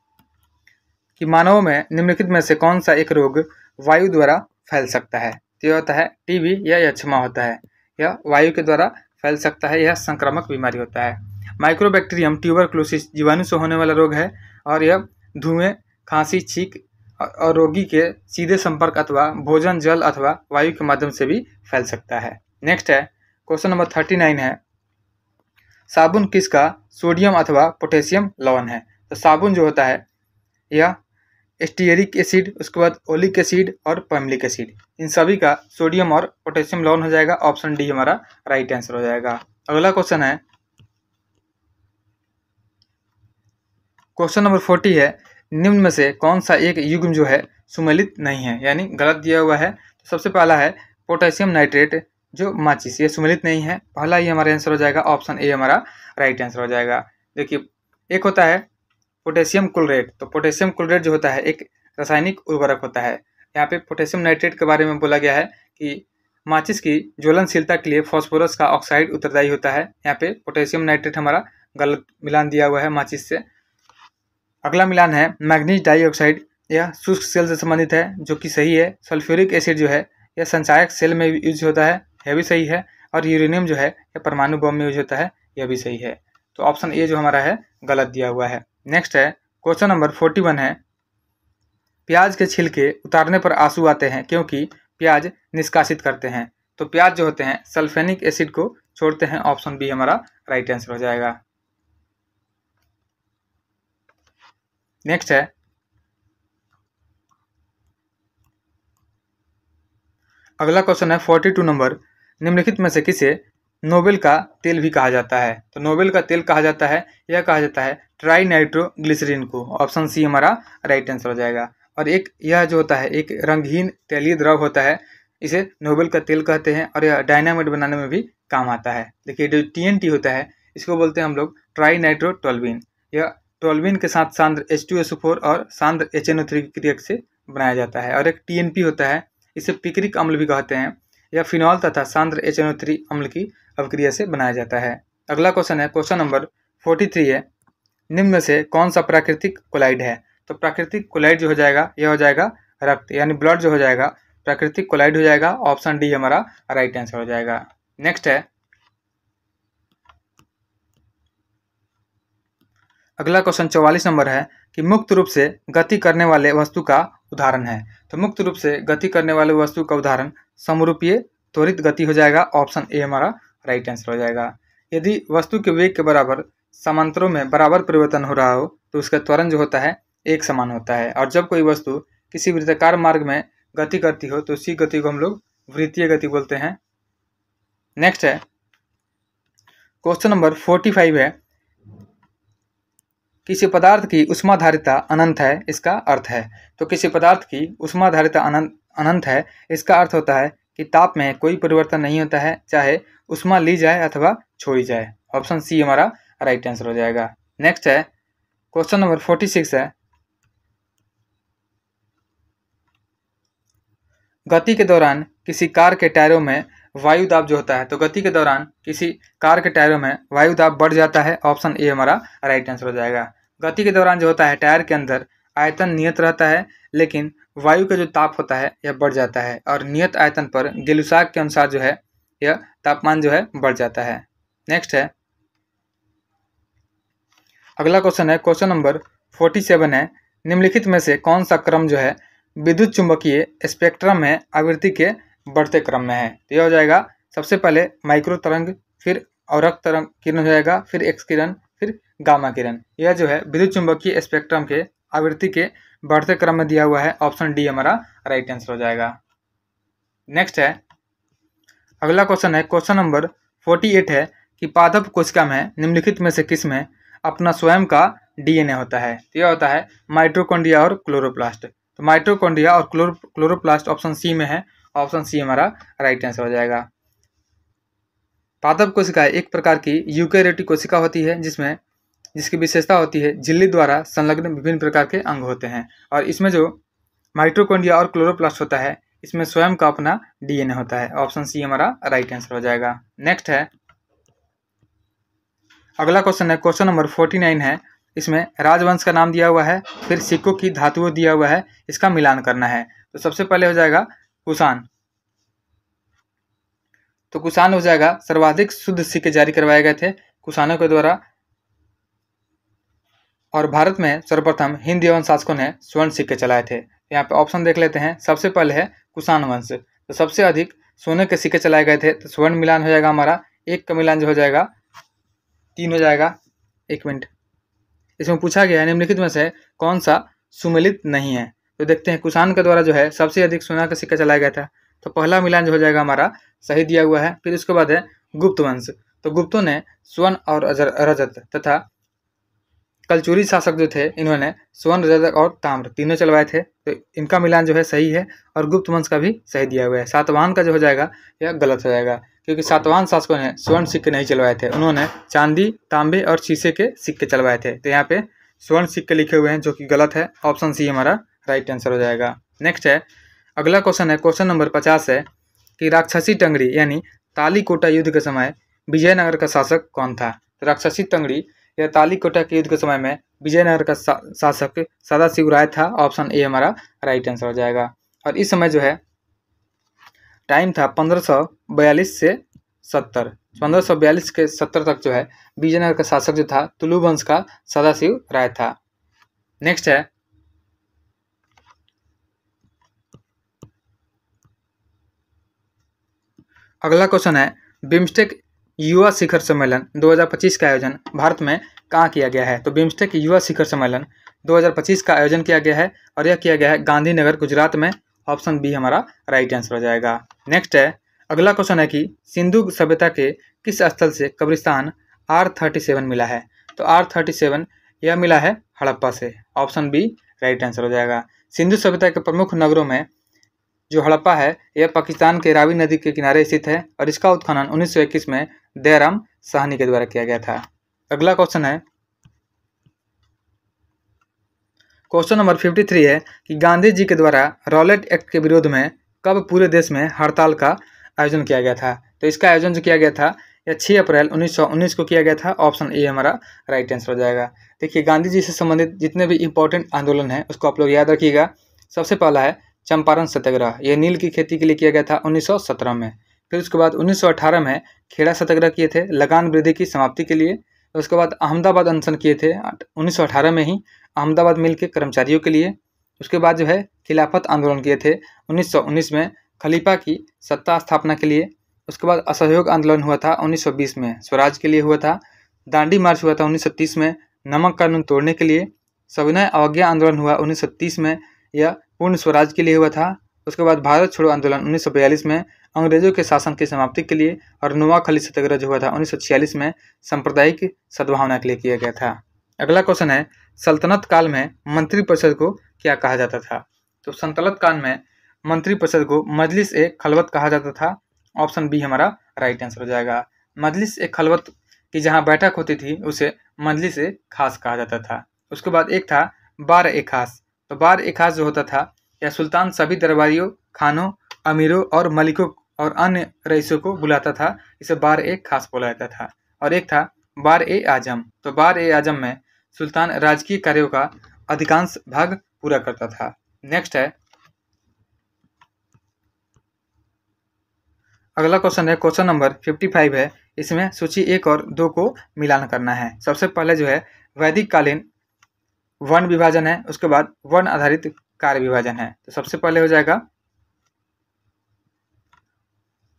S1: कि मानवों में निम्नलिखित में से कौन सा एक रोग वायु द्वारा फैल सकता है। तो यह होता है टीबी या यक्ष्मा होता है। यह वायु के द्वारा फैल सकता है। यह संक्रामक बीमारी होता है। माइक्रोबैक्टीरियम ट्यूबरक्लोसिस जीवाणु से होने वाला रोग है और यह धुएं, खांसी, छींक और रोगी के सीधे संपर्क अथवा भोजन, जल अथवा वायु के माध्यम से भी फैल सकता है। नेक्स्ट है, क्वेश्चन नंबर 39 है, साबुन किसका सोडियम अथवा पोटेशियम लवण है। तो साबुन जो होता है यह स्टीयरिक एसिड, उसके बाद ओलिक एसिड और पर्मलिक एसिड, इन सभी का सोडियम और पोटेशियम लवण हो जाएगा। ऑप्शन डी हमारा राइट आंसर हो जाएगा। अगला क्वेश्चन है, क्वेश्चन नंबर 40 है, निम्न में से कौन सा एक युग्म जो है सुमेलित नहीं है यानी गलत दिया हुआ है। तो सबसे पहला है पोटेशियम नाइट्रेट जो माचिस, ये सुमेलित नहीं है। पहला ही हमारा आंसर हो जाएगा। ऑप्शन ए हमारा राइट आंसर हो जाएगा। देखिए एक होता है पोटेशियम क्लोरेट। तो पोटेशियम क्लोरेट जो होता है एक रासायनिक उर्वरक होता है। यहाँ पे पोटेशियम नाइट्रेट के बारे में बोला गया है कि माचिस की ज्वलनशीलता के लिए फास्फोरस का ऑक्साइड उत्तरदायी होता है। यहाँ पे पोटेशियम नाइट्रेट हमारा गलत मिलान दिया हुआ है माचिस से। अगला मिलान है मैग्नीज डाइऑक्साइड, यह शुष्क सेल से संबंधित है जो कि सही है। सल्फ्यूरिक एसिड जो है यह संचायक सेल में यूज होता है, यह भी सही है। और यूरेनियम जो है यह परमाणु बम में यूज होता है, यह भी सही है। तो ऑप्शन ए जो हमारा है गलत दिया हुआ है। नेक्स्ट है, क्वेश्चन नंबर 41 है, प्याज के छिलके उतारने पर आंसू आते हैं क्योंकि प्याज निष्कासित करते हैं। तो प्याज जो होते हैं सल्फेनिक एसिड को छोड़ते हैं। ऑप्शन बी हमारा राइट आंसर हो जाएगा। नेक्स्ट है, अगला क्वेश्चन है 42 नंबर, निम्नलिखित में से किसे नोबेल का तेल भी कहा जाता है। तो नोबेल का तेल कहा जाता है, यह कहा जाता है ट्राई नाइट्रोग्लिसरीन को। ऑप्शन सी हमारा राइट आंसर हो जाएगा। और एक यह जो होता है एक रंगहीन तेलीय द्रव होता है, इसे नोबेल का तेल कहते हैं और यह डायनामाइट बनाने में भी काम आता है। देखिए जो TNT होता है इसको बोलते हैं हम लोग ट्राई नाइट्रोटोल्यूइन। यह टोल्यूइन के साथ सांद्र H2SO4 और सांद्र HNO3 की क्रिया से बनाया जाता है। और एक TNP होता है, इसे पिक्रिक अम्ल भी कहते हैं। यह फिनॉल तथा सांद्र HNO3 अम्ल की अवक्रिया से बनाया जाता है। अगला क्वेश्चन है, क्वेश्चन नंबर 43 है, निम्न में से कौन सा प्राकृतिक कोलाइड है। तो प्राकृतिक कोलाइड जो हो जाएगा यह हो जाएगा रक्त यानी ब्लड जो हो जाएगा। प्राकृतिक कोलाइड हो जाएगा। ऑप्शन डी हमारा राइट आंसर हो जाएगा। नेक्स्ट है अगला क्वेश्चन 44 नंबर है कि मुक्त रूप से गति करने वाले वस्तु का उदाहरण है। तो मुक्त रूप से गति करने वाले वस्तु का उदाहरण समरूपीय त्वरित गति हो जाएगा। ऑप्शन ए हमारा राइट आंसर हो जाएगा। यदि वस्तु के वेग के बराबर समांतरों में बराबर परिवर्तन हो रहा हो तो उसका त्वरण जो होता है एक समान होता है। और जब कोई वस्तु किसी वृत्ताकार मार्ग में गति करती हो तो उसी गति को हम लोग वृत्तीय गति बोलते हैं। नेक्स्ट है क्वेश्चन नंबर 45 है, किसी पदार्थ की ऊष्माधारिता अनंत है, इसका अर्थ है। तो किसी पदार्थ की ऊष्माधारिता अनंत है, इसका अर्थ होता है कि ताप में कोई परिवर्तन नहीं होता है, चाहे ऊष्मा ली जाए अथवा छोड़ी जाए। ऑप्शन सी हमारा राइट आंसर हो जाएगा। नेक्स्ट है क्वेश्चन नंबर 46 है, गति के दौरान किसी कार के टायरों में वायु दाब जो होता है, तो गति के दौरान किसी कार के टायरों में वायु दाब बढ़ जाता है। ऑप्शन ए हमारा राइट आंसर हो जाएगा। गति के दौरान जो होता है टायर के अंदर आयतन नियत रहता है, लेकिन वायु का जो ताप होता है यह बढ़ जाता है और नियत आयतन पर गेलुसाक के अनुसार जो है यह तापमान जो है बढ़ जाता है। नेक्स्ट है अगला क्वेश्चन है क्वेश्चन नंबर 47 है, निम्नलिखित में से कौन सा क्रम जो है विद्युत चुंबकीय स्पेक्ट्रम में आवृत्ति के बढ़ते क्रम में है। तो यह हो जाएगा सबसे पहले माइक्रो तरंग, फिर औरक तरंग किरण हो जाएगा, फिर एक्स किरण, फिर गामा किरण। यह जो है विद्युत चुंबकीय स्पेक्ट्रम के आवृत्ति के बढ़ते क्रम में दिया हुआ है। ऑप्शन डी हमारा राइट आंसर हो जाएगा। नेक्स्ट है अगला क्वेश्चन है क्वेश्चन नंबर 48 है कि पादप कोशिका में निम्नलिखित में से किस में अपना स्वयं का डीएनए होता है। तो यह होता है माइटोकॉन्ड्रिया और क्लोरोप्लास्ट। तो माइटोकॉन्ड्रिया और क्लोरोप्लास्ट ऑप्शन सी में है। ऑप्शन सी हमारा राइट आंसर हो जाएगा। पादप कोशिका एक प्रकार की यूकेरियोटिक कोशिका होती है जिसकी विशेषता होती है झिल्ली द्वारा संलग्न विभिन्न प्रकार के अंग होते हैं, और इसमें जो माइटोकॉन्ड्रिया और क्लोरोप्लास्ट होता है इसमें स्वयं का अपना डीएनए होता है। ऑप्शन सी हमारा राइट आंसर हो जाएगा। नेक्स्ट है अगला क्वेश्चन है क्वेश्चन नंबर 49 है, इसमें राजवंश का नाम दिया हुआ है, फिर सिक्कों की धातुओं दिया हुआ है, इसका मिलान करना है। तो सबसे पहले हो जाएगा कुषाण। तो कुषाण हो जाएगा सर्वाधिक शुद्ध सिक्के जारी करवाए गए थे कुषाणों के द्वारा, और भारत में सर्वप्रथम हिंद यवन शासकों ने स्वर्ण सिक्के चलाए थे। यहाँ पे ऑप्शन देख लेते हैं। सबसे पहले है कुषाण वंश, तो सबसे अधिक सोने के सिक्के चलाए गए थे, तो स्वर्ण मिलान हो जाएगा हमारा। एक का मिलान जो हो जाएगा 3 हो जाएगा। एक मिनट, इसमें पूछा गया है निम्नलिखित में से कौन सा सुमेलित नहीं है। तो देखते हैं कुषाण के द्वारा जो है सबसे अधिक सोना का सिक्का चलाया गया था, तो पहला मिलान जो हो जाएगा हमारा सही दिया हुआ है। फिर उसके बाद है गुप्त वंश, तो गुप्तों ने स्वर्ण और रजत तथा कलचुरी शासक जो थे इन्होंने स्वर्ण, रजत और ताम्र तीनों चलवाए थे, तो इनका मिलान जो है सही है। और गुप्त वंश का भी सही दिया हुआ है। सातवाहन का जो हो जाएगा यह गलत हो जाएगा, क्योंकि सातवाहन शासकों ने स्वर्ण सिक्के नहीं चलवाए थे, उन्होंने चांदी, तांबे और शीशे के सिक्के चलवाए थे। तो यहाँ पे स्वर्ण सिक्के लिखे हुए हैं जो कि गलत है। ऑप्शन सी हमारा राइट आंसर हो जाएगा। नेक्स्ट है अगला क्वेश्चन है क्वेश्चन नंबर 50 है कि राक्षसी टंगड़ी यानी तालीकोटा युद्ध के समय विजयनगर का शासक कौन था। तो राक्षसी टंगड़ी या तालीकोटा के युद्ध के समय में विजयनगर का शासक सदाशिव राय था। ऑप्शन ए हमारा राइट आंसर हो जाएगा। और इस समय जो है टाइम था 1542 से 70। 1542 के 70 तक जो है विजयनगर का शासक जो था तुलु वंश का सदाशिव राय था। नेक्स्ट है अगला क्वेश्चन है बिम्स्टेक युवा शिखर सम्मेलन 2025 का आयोजन भारत में कहाँ किया गया है। तो बिम्स्टेक युवा शिखर सम्मेलन 2025 का आयोजन किया गया है और यह किया गया है गांधीनगर गुजरात में। ऑप्शन बी हमारा राइट आंसर हो जाएगा। नेक्स्ट है अगला क्वेश्चन है कि सिंधु सभ्यता के किस स्थल से कब्रिस्तान R37 मिला है। तो R37 यह मिला है हड़प्पा से। ऑप्शन बी राइट आंसर हो जाएगा। सिंधु सभ्यता के प्रमुख नगरों में जो हड़प्पा है यह पाकिस्तान के रावी नदी के किनारे स्थित है और इसका उत्खनन 1921 में दयाराम साहनी के द्वारा किया गया था। अगला क्वेश्चन है क्वेश्चन नंबर 53 है कि गांधी जी के द्वारा रॉलेट एक्ट के विरोध में कब पूरे देश में हड़ताल का आयोजन किया गया था। तो इसका आयोजन जो किया गया था यह 6 अप्रैल 1919 को किया गया था। ऑप्शन ए हमारा राइट आंसर हो जाएगा। देखिए गांधी जी से संबंधित जितने भी इंपॉर्टेंट आंदोलन हैं उसको आप लोग याद रखिएगा। सबसे पहला है चंपारण सत्याग्रह, यह नील की खेती के लिए किया गया था 1917 में। फिर उसके बाद 1918 में खेड़ा सत्याग्रह किए थे लगान वृद्धि की समाप्ति के लिए। उसके बाद अहमदाबाद अनशन किए थे 1918 में ही अहमदाबाद मिल के कर्मचारियों के लिए। उसके बाद जो है खिलाफत आंदोलन किए थे 1919 में खलीफा की सत्ता स्थापना के लिए। उसके बाद असहयोग आंदोलन हुआ था 1920 में, स्वराज के लिए हुआ था। दांडी मार्च हुआ था 1930 में, नमक कानून तोड़ने के लिए। सविनय अवज्ञा आंदोलन हुआ 1930 में, यह पूर्ण स्वराज के लिए हुआ था। उसके बाद भारत छोड़ो आंदोलन 1942 में अंग्रेजों के शासन की समाप्ति के लिए, और नोआखली सत्याग्रह जो हुआ था 1946 में सांप्रदायिक सद्भावना के लिए किया गया था। अगला क्वेश्चन है, सल्तनत काल में मंत्रिपरिषद को क्या कहा जाता था? तो सल्तनत काल में मंत्रिपरिषद को मजलिस ए खलवत कहा जाता था। ऑप्शन बी हमारा राइट आंसर हो जाएगा। मजलिस ए खलवत की जहाँ बैठक होती थी उसे मजलिस ए खास कहा जाता था। उसके बाद एक था बार ए खास। तो बार ए खास जो होता था, यह सुल्तान सभी दरबारियों, खानों, अमीरों और मलिकों और अन्य रईसों को बुलाता था, इसे बार ए खास बोला जाता था। और एक था बार ए आजम। तो बार ए आजम में सुल्तान राजकीय कार्यों का अधिकांश भाग पूरा करता था। नेक्स्ट है, अगला क्वेश्चन है क्वेश्चन नंबर 55 है। इसमें सूची 1 और 2 को मिलान करना है। सबसे पहले जो है वैदिक कालीन वर्ण विभाजन है, उसके बाद वर्ण आधारित कार्य विभाजन है। तो सबसे पहले हो जाएगा,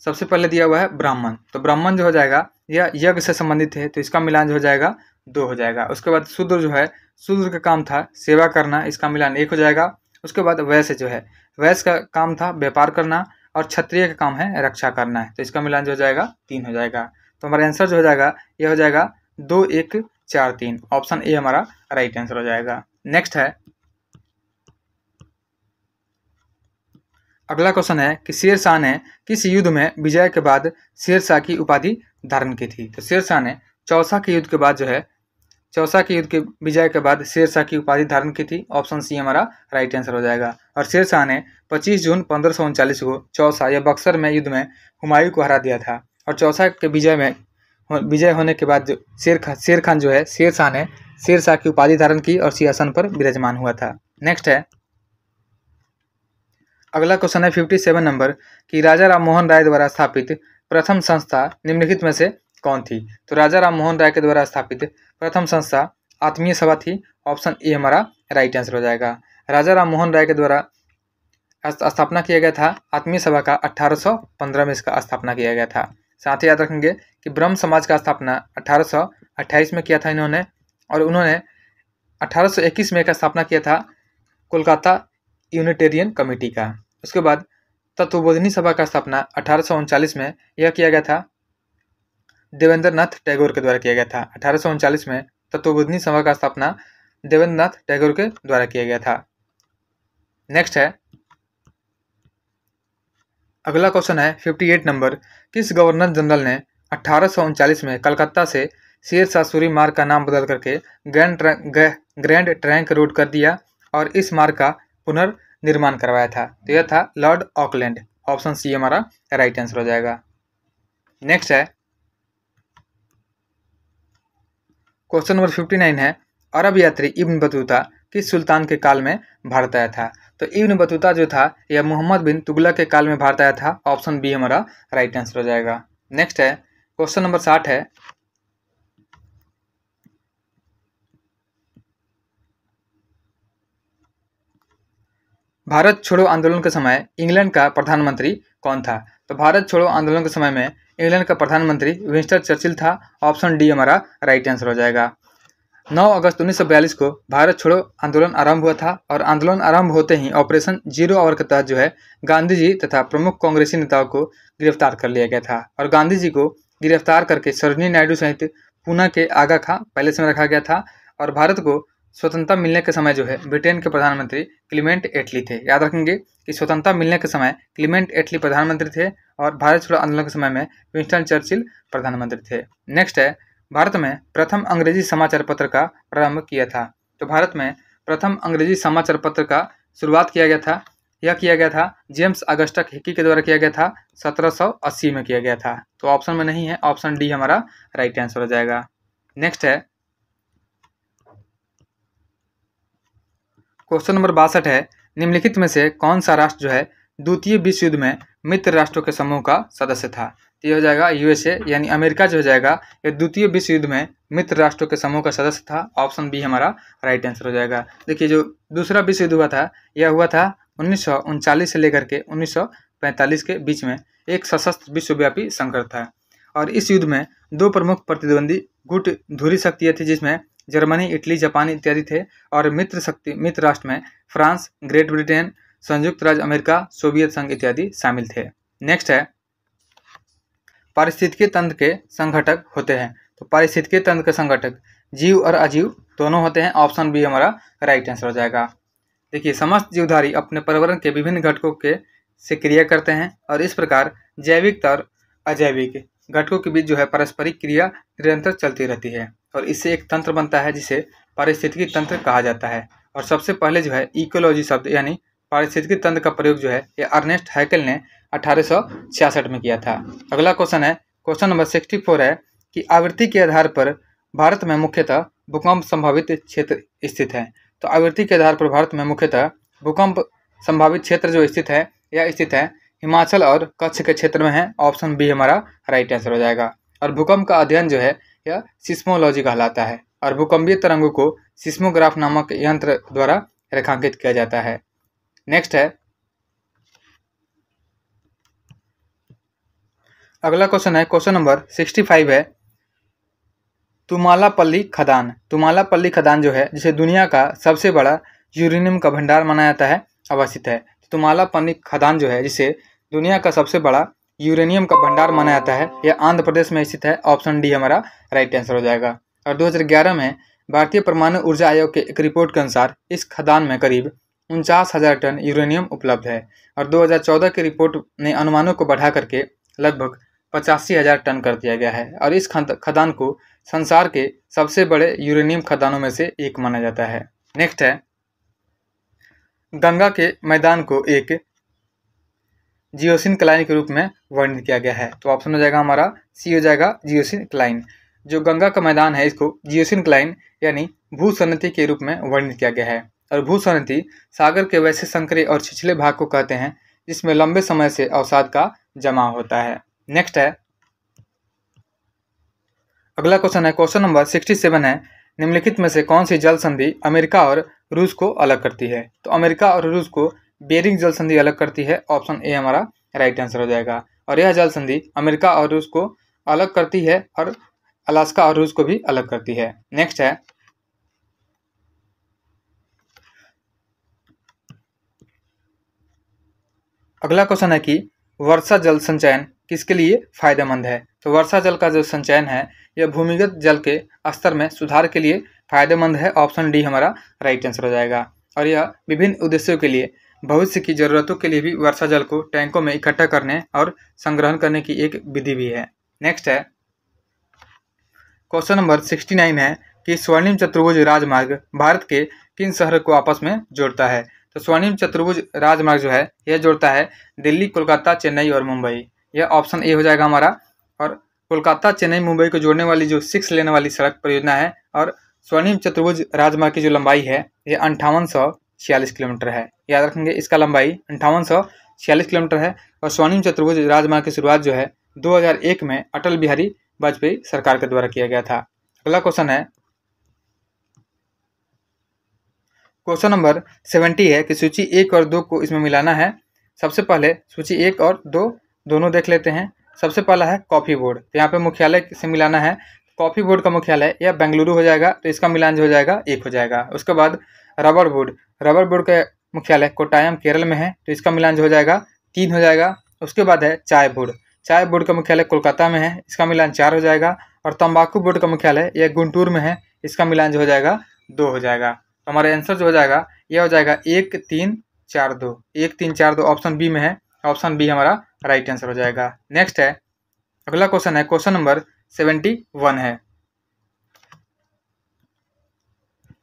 S1: सबसे पहले दिया हुआ है ब्राह्मण। तो ब्राह्मण जो हो जाएगा यह यज्ञ से संबंधित है, तो इसका मिलान जो हो जाएगा 2 हो जाएगा। उसके बाद शूद्र जो है, शूद्र का काम था सेवा करना, इसका मिलान 1 हो जाएगा। उसके बाद वैश्य जो है, वैश्य का काम था व्यापार करना, और क्षत्रिय का काम है रक्षा करना है, तो इसका मिलान जो हो जाएगा 3 हो जाएगा। तो हमारा आंसर जो हो जाएगा यह हो जाएगा 2, 1, 4, 3। ऑप्शन ए हमारा राइट आंसर हो जाएगा। नेक्स्ट है, अगला क्वेश्चन है कि शेरशाह ने किस युद्ध में विजय के बाद शेरशाह की उपाधि धारण की थी? तो शेरशाह ने चौसा के युद्ध के बाद जो है, चौसा के युद्ध के विजय के बाद शेरशाह की उपाधि धारण की थी। ऑप्शन सी हमारा राइट आंसर हो जाएगा। और शेरशाह ने 25 जून 1539 को चौसा या बक्सर में युद्ध में हुमायूं को हरा दिया था। और चौसा के विजय होने के बाद जो शेर खान जो है, शेरशाह ने शेरशाह की उपाधि धारण की और सिंहासन पर विराजमान हुआ था। नेक्स्ट है, अगला क्वेश्चन है 57 नंबर कि राजा राम मोहन राय द्वारा स्थापित प्रथम संस्था निम्नलिखित में से कौन थी? तो राजा राम मोहन राय के द्वारा स्थापित प्रथम संस्था आत्मीय सभा थी। ऑप्शन ए हमारा राइट आंसर हो जाएगा। राजा राम मोहन राय के द्वारा स्थापना किया गया था आत्मीय सभा का 1815 में इसका स्थापना किया गया था। साथ ही याद रखेंगे कि ब्रह्म समाज का स्थापना 1828 में किया था इन्होंने, और उन्होंने 1821 में का स्थापना किया था कोलकाता यूनिटेरियन कमेटी का। उसके बाद तत्वबोधिनी सभा का स्थापना 1839 में यह किया गया था देवेंद्र नाथ टैगोर के द्वारा किया गया था। 1839 में तत्वबोधिनी सभा का स्थापना देवेंद्र नाथ टैगोर के द्वारा किया गया था। नेक्स्ट है, अगला क्वेश्चन है 58 नंबर, किस गवर्नर जनरल ने 1839 में कलकत्ता से शेरशाह सूरी मार्ग का नाम बदल करके ग्रैंड ट्रंक रोड कर दिया और इस मार्ग का पुनर्निर्माण करवाया था? तो यह था लॉर्ड ऑकलैंड। ऑप्शन सी हमारा राइट आंसर हो जाएगा। नेक्स्ट है, क्वेश्चन नंबर 59 है, अरब यात्री इब्न बतूता किस सुल्तान के काल में भारत आया था? तो इब्न बतूता जो था यह मोहम्मद बिन तुगलक के काल में भारत आया था। ऑप्शन बी हमारा राइट आंसर हो जाएगा। नेक्स्ट है, क्वेश्चन नंबर 60 है, भारत छोड़ो आंदोलन के समय इंग्लैंड का प्रधानमंत्री कौन था? तो भारत छोड़ो आंदोलन के समय में इंग्लैंड का प्रधानमंत्री विंस्टन चर्चिल था। ऑप्शन डी हमारा राइट आंसर हो जाएगा। 9 अगस्त 1942 को भारत छोड़ो आंदोलन आरंभ हुआ था, और आंदोलन आरंभ होते ही ऑपरेशन जीरो आवर के तहत जो है गांधी जी तथा प्रमुख कांग्रेसी नेताओं को गिरफ्तार कर लिया गया था। और गांधी जी को गिरफ्तार करके सरोजिनी नायडू सहित पूना के आगा खां पैलेस में रखा गया था। और भारत को स्वतंत्रता मिलने के समय जो है ब्रिटेन के प्रधानमंत्री क्लीमेंट एटली थे। याद रखेंगे कि स्वतंत्रता मिलने के समय क्लीमेंट एटली प्रधानमंत्री थे, और भारत छोड़ो आंदोलन के समय में विंस्टन चर्चिल प्रधानमंत्री थे। नेक्स्ट है, भारत में प्रथम अंग्रेजी समाचार पत्र का प्रारंभ किया था? तो भारत में प्रथम अंग्रेजी समाचार पत्र का शुरुआत किया गया था, यह किया गया था जेम्स अगस्टस हिकी के द्वारा किया गया था। 1780 में किया गया था। तो ऑप्शन में नहीं है, ऑप्शन डी हमारा राइट आंसर हो जाएगा। नेक्स्ट है, क्वेश्चन नंबर 62 है, निम्नलिखित में से कौन सा राष्ट्र जो है द्वितीय विश्व युद्ध में मित्र राष्ट्रों के समूह का सदस्य था? तो ये हो जाएगा यूएसए, यानी अमेरिका जो हो जाएगा ये द्वितीय विश्व युद्ध में मित्र राष्ट्रों के समूह का सदस्य था। ऑप्शन बी हमारा राइट आंसर हो जाएगा। देखिए, जो दूसरा विश्व युद्ध हुआ था यह हुआ था 1939 से लेकर के 1945 के बीच में, एक सशस्त्र विश्वव्यापी संघर्ष था। और इस युद्ध में दो प्रमुख प्रतिद्वंदी गुट धुरी शक्तियाँ थी, जिसमें जर्मनी, इटली, जापान इत्यादि थे। और मित्र राष्ट्र में फ्रांस, ग्रेट ब्रिटेन, संयुक्त राज्य अमेरिका, सोवियत संघ इत्यादि शामिल थे। नेक्स्ट है, पारिस्थितिकी तंत्र के संघटक होते हैं। तो पारिस्थितिकी तंत्र के संघटक जीव और अजीव दोनों होते हैं। ऑप्शन बी हमारा राइट आंसर हो जाएगा। देखिए, समस्त जीवधारी अपने पर्यावरण के विभिन्न घटकों के से क्रिया करते हैं और इस प्रकार जैविक और अजैविक घटकों के बीच जो है पारस्परिक क्रिया निरंतर चलती रहती है और इससे एक तंत्र बनता है जिसे पारिस्थितिकी तंत्र कहा जाता है। और सबसे पहले जो है इकोलॉजी शब्द यानी पारिस्थितिकी तंत्र का प्रयोग जो है ये अर्नेस्ट हैकेल ने 1866 में किया था। अगला क्वेश्चन है, क्वेश्चन नंबर 64 है कि आवृत्ति के आधार पर भारत में मुख्यतः भूकंप संभावित क्षेत्र स्थित है। तो आवृत्ति के आधार पर भारत में मुख्यतः भूकंप संभावित क्षेत्र जो स्थित है यह स्थित है हिमाचल और कच्छ के क्षेत्र में है। ऑप्शन बी हमारा राइट आंसर हो जाएगा। और भूकंप का अध्ययन जो है यह सिस्मोलॉजी कहलाता है और भूकंपीय तरंगों को सिस्मोग्राफ नामक यंत्र द्वारा रेखांकित किया जाता है। नेक्स्ट है, अगला क्वेश्चन है, क्वेश्चन नंबर 65 है तुमालापल्ली खदान। तुमालापल्ली खदान जो है जिसे दुनिया का सबसे बड़ा यूरेनियम का भंडार माना जाता है अवस्थित है। तुमालापल्ली खदान जो है जिसे दुनिया का सबसे बड़ा यूरेनियम का भंडार माना जाता है यह आंध्र प्रदेश में स्थित है। ऑप्शन डी हमारा राइट आंसर हो जाएगा। और 2011 में भारतीय परमाणु ऊर्जा आयोग के एक रिपोर्ट के अनुसार इस खदान में करीब 49,000 टन यूरेनियम उपलब्ध है और 2014 की रिपोर्ट ने अनुमानों को बढ़ा करके लगभग 85,000 टन कर दिया गया है और इस खदान को संसार के सबसे बड़े यूरेनियम खदानों में से एक माना जाता है। नेक्स्ट है, गंगा के मैदान को एक जियोसिनक्लाइन के रूप में वर्णित किया गया है। तो ऑप्शन हो जाएगा हमारा सी हो जाएगा जियोसिनक्लाइन। जो गंगा का मैदान है इसको जियोसिनक्लाइन यानी भूसन्नति के रूप में वर्णित किया गया है। और भूसन्नति सागर के वैसे संकरे और छिछले भाग को कहते हैं जिसमें लंबे समय से अवसाद का जमाव होता है। नेक्स्ट है, अगला क्वेश्चन है, क्वेश्चन नंबर 67 है निम्नलिखित में से कौन सी जल संधि अमेरिका और रूस को अलग करती है? तो अमेरिका और रूस को बेरिंग जल संधि अलग करती है। ऑप्शन ए हमारा राइट आंसर हो जाएगा। और यह जल संधि अमेरिका और रूस को अलग करती है और अलास्का और रूस को भी अलग करती है। नेक्स्ट है, अगला क्वेश्चन है कि वर्षा जल संचयन किसके लिए फायदेमंद है? तो वर्षा जल का जो संचयन है यह भूमिगत जल के स्तर में सुधार के लिए फायदेमंद है। ऑप्शन डी हमारा राइट आंसर हो जाएगा। और यह विभिन्न उद्देश्यों के लिए भविष्य की जरूरतों के लिए भी वर्षा जल को टैंकों में इकट्ठा करने और संग्रहण करने की एक विधि भी है। नेक्स्ट है, क्वेश्चन नंबर 69 है कि स्वर्णिम चतुर्भुज राजमार्ग भारत के किन शहरों को आपस में जोड़ता है? तो स्वर्णिम चतुर्भुज राजमार्ग जो है यह जोड़ता है दिल्ली, कोलकाता, चेन्नई और मुंबई। यह ऑप्शन ए हो जाएगा हमारा। और कोलकाता, चेन्नई, मुंबई को जोड़ने वाली जो 6 लेन वाली सड़क परियोजना है और स्वर्णिम चतुर्भुज राजमार्ग की जो लंबाई है यह 5846 किलोमीटर है। याद रखेंगे इसका लंबाई 5846 किलोमीटर है। और स्वर्णिम चतुर्भुज राजमार्ग की शुरुआत जो है 2001 में अटल बिहारी वाजपेयी सरकार के द्वारा किया गया था। अगला क्वेश्चन है, क्वेश्चन नंबर 70 है कि सूची 1 और 2 को इसमें मिलाना है। सबसे पहले सूची 1 और 2 दोनों देख लेते हैं। सबसे पहला है कॉफ़ी बोर्ड, तो यहाँ पे मुख्यालय से मिलाना है। कॉफ़ी बोर्ड का मुख्यालय यह बेंगलुरु हो जाएगा, तो इसका मिलान जो हो जाएगा 1 हो जाएगा। उसके बाद रबर बोर्ड का मुख्यालय कोट्टायम केरल में है, तो इसका मिलान जो हो जाएगा 3 हो जाएगा। उसके बाद है चाय बोर्ड का मुख्यालय कोलकाता में है, इसका मिलान 4 हो जाएगा। और तंबाकू बोर्ड का मुख्यालय यह गुंटूर में है, इसका मिलान जो हो जाएगा 2 हो जाएगा। तो हमारा आंसर जो हो जाएगा यह हो जाएगा 1 3 4 2। 1 3 4 2 ऑप्शन बी में है। ऑप्शन बी हमारा राइट आंसर हो जाएगा। नेक्स्ट है, अगला क्वेश्चन है, क्वेश्चन नंबर 71 है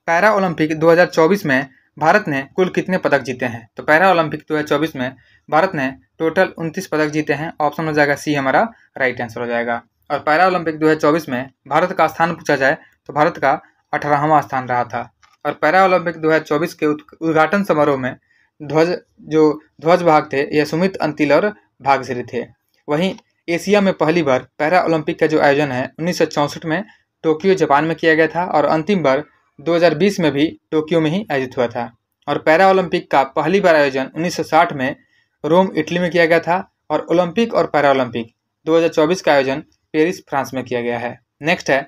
S1: पैरा ओलंपिक 2024 में भारत ने कुल कितने पदक जीते हैं? तो पैरा ओलंपिक 2024 में भारत ने टोटल 29 पदक जीते हैं। ऑप्शन हो जाएगा सी हमारा राइट आंसर हो जाएगा। और पैरा ओलंपिक 2024 में भारत का स्थान पूछा जाए तो भारत का 18वां स्थान रहा था। और पैरा ओलंपिक 2024 के उद्घाटन समारोह में ध्वज भाग थे यह सुमित अंतिल और भाग्यश्री थे। वहीं एशिया में पहली बार पैरा ओलंपिक का जो आयोजन है 1964 में टोक्यो जापान में किया गया था और अंतिम बार 2020 में भी टोक्यो में ही आयोजित हुआ था। और पैरा ओलंपिक का पहली बार आयोजन 1960 में रोम इटली में किया गया था और ओलंपिक और पैरा ओलंपिक 2024 का आयोजन पेरिस फ्रांस में किया गया है। नेक्स्ट है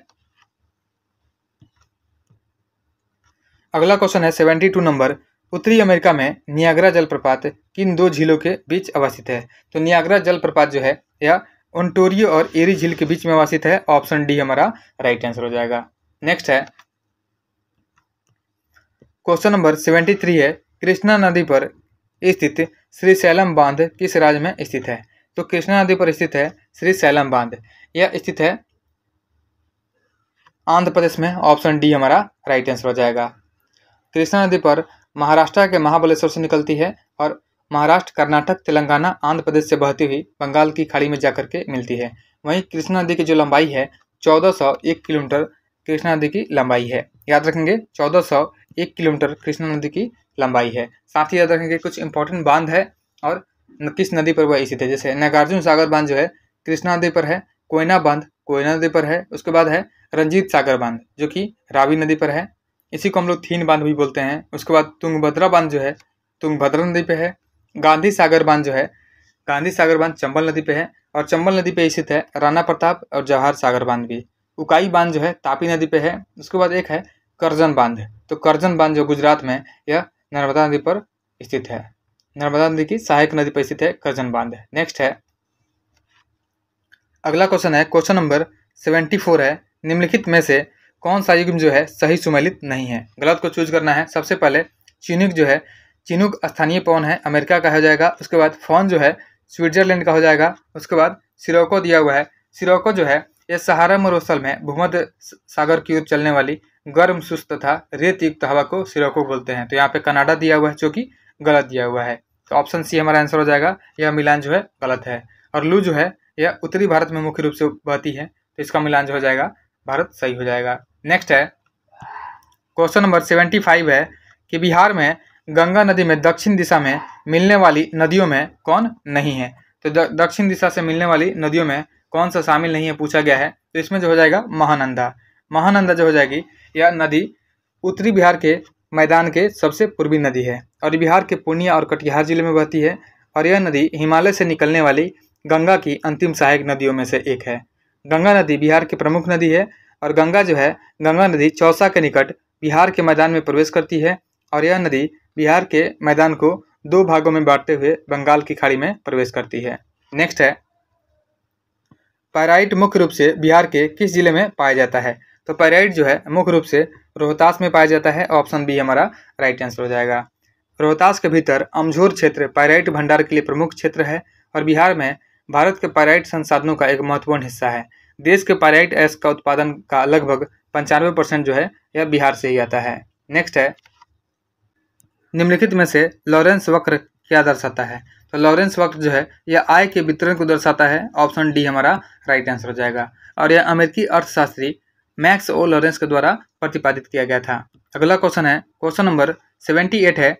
S1: अगला क्वेश्चन है 72 नंबर, उत्तरी अमेरिका में नियाग्रा जलप्रपात किन दो झीलों के बीच अवस्थित है? तो नियाग्रा जलप्रपात जो है यह ओंटारियो और एरी झील के बीच में अवस्थित है। ऑप्शन डी हमारा राइट आंसर हो जाएगा। नेक्स्ट है क्वेश्चन नंबर 73 है, कृष्णा नदी पर स्थित श्रीशैलम बांध किस राज्य में स्थित है? तो कृष्णा नदी पर स्थित है श्रीशैलम बांध, यह स्थित है आंध्र प्रदेश में। ऑप्शन डी हमारा राइट आंसर हो जाएगा। कृष्णा नदी पर महाराष्ट्र के महाबलेश्वर से निकलती है और महाराष्ट्र, कर्नाटक, तेलंगाना, आंध्र प्रदेश से बहती हुई बंगाल की खाड़ी में जाकर के मिलती है। वहीं कृष्णा नदी की जो लंबाई है 1401 किलोमीटर कृष्णा नदी की लंबाई है। याद रखेंगे 1401 किलोमीटर कृष्णा नदी की लंबाई है। साथ ही याद रखेंगे कुछ इंपॉर्टेंट बांध है और किस नदी पर वह स्थित है। जैसे नागार्जुन सागर बांध जो है कृष्णा नदी पर है, कोयना बांध कोयना नदी पर है, उसके बाद है रंजीत सागर बांध जो कि रावी नदी पर है, इसी को हम लोग थीन बांध भी बोलते हैं। उसके बाद तुंगभद्रा बांध जो है तुंगभद्रा नदी पे है। गांधी सागर बांध जो है गांधी सागर बांध चंबल नदी पे है और चंबल नदी पे स्थित है राणा प्रताप और जवाहर सागर बांध भी। उकाई बांध जो है तापी नदी पे है। उसके बाद एक है करजन बांध, तो करजन बांध जो गुजरात में यह नर्मदा नदी पर स्थित है, नर्मदा नदी की सहायक नदी पर स्थित है करजन बांध। नेक्स्ट है अगला क्वेश्चन है क्वेश्चन नंबर 74 है, निम्नलिखित में से कौन सा युग्म जो है सही सुमेलित नहीं है? गलत को चूज करना है। सबसे पहले चिनुक जो है चिनुक स्थानीय पवन है, अमेरिका का हो जाएगा। उसके बाद फॉन जो है स्विट्जरलैंड का हो जाएगा। उसके बाद सिरोको दिया हुआ है, सिरोको जो है यह सहारा मरुस्थल में भूमध्य सागर की ओर चलने वाली गर्म सुस्त तथा रेत युक्त हवा को सिरोको बोलते हैं। तो यहाँ पे कनाडा दिया हुआ है जो कि गलत दिया हुआ है, तो ऑप्शन सी हमारा आंसर हो जाएगा। यह मिलान जो है गलत है। और लू जो है यह उत्तरी भारत में मुख्य रूप से बहती है, तो इसका मिलान जो हो जाएगा भारत सही हो जाएगा। नेक्स्ट है क्वेश्चन नंबर 75 है कि बिहार में गंगा नदी में दक्षिण दिशा में मिलने वाली नदियों में कौन नहीं है? तो दक्षिण दिशा से मिलने वाली नदियों में कौन सा शामिल नहीं है पूछा गया है। तो इसमें जो हो जाएगा महानंदा, महानंदा जो हो जाएगी यह नदी उत्तरी बिहार के मैदान के सबसे पूर्वी नदी है और बिहार के पूर्णिया और कटिहार जिले में बहती है और यह नदी हिमालय से निकलने वाली गंगा की अंतिम सहायक नदियों में से एक है। गंगा नदी बिहार की प्रमुख नदी है और गंगा जो है गंगा नदी चौसा के निकट बिहार के मैदान में प्रवेश करती है और यह नदी बिहार के मैदान को दो भागों में बांटते हुए बंगाल की खाड़ी में प्रवेश करती है। नेक्स्ट है पायराइट मुख्य रूप से बिहार के किस जिले में पाया जाता है? तो पायराइट जो है मुख्य रूप से रोहतास में पाया जाता है। ऑप्शन बी हमारा राइट आंसर हो जाएगा। रोहतास के भीतर अमझोर क्षेत्र पायराइट भंडार के लिए प्रमुख क्षेत्र है और बिहार में भारत के पायराइट संसाधनों का एक महत्वपूर्ण हिस्सा है। देश के पायराइट एश का उत्पादन का लगभग 95% जो है यह बिहार से ही आता है। नेक्स्ट है निम्नलिखित में से लॉरेंस वक्र क्या दर्शाता है? तो लॉरेंस वक्र जो है यह आय के वितरण को दर्शाता है। ऑप्शन डी हमारा राइट आंसर हो जाएगा और यह अमेरिकी अर्थशास्त्री मैक्स ओ लॉरेंस के द्वारा प्रतिपादित किया गया था। अगला क्वेश्चन है क्वेश्चन नंबर 78 है,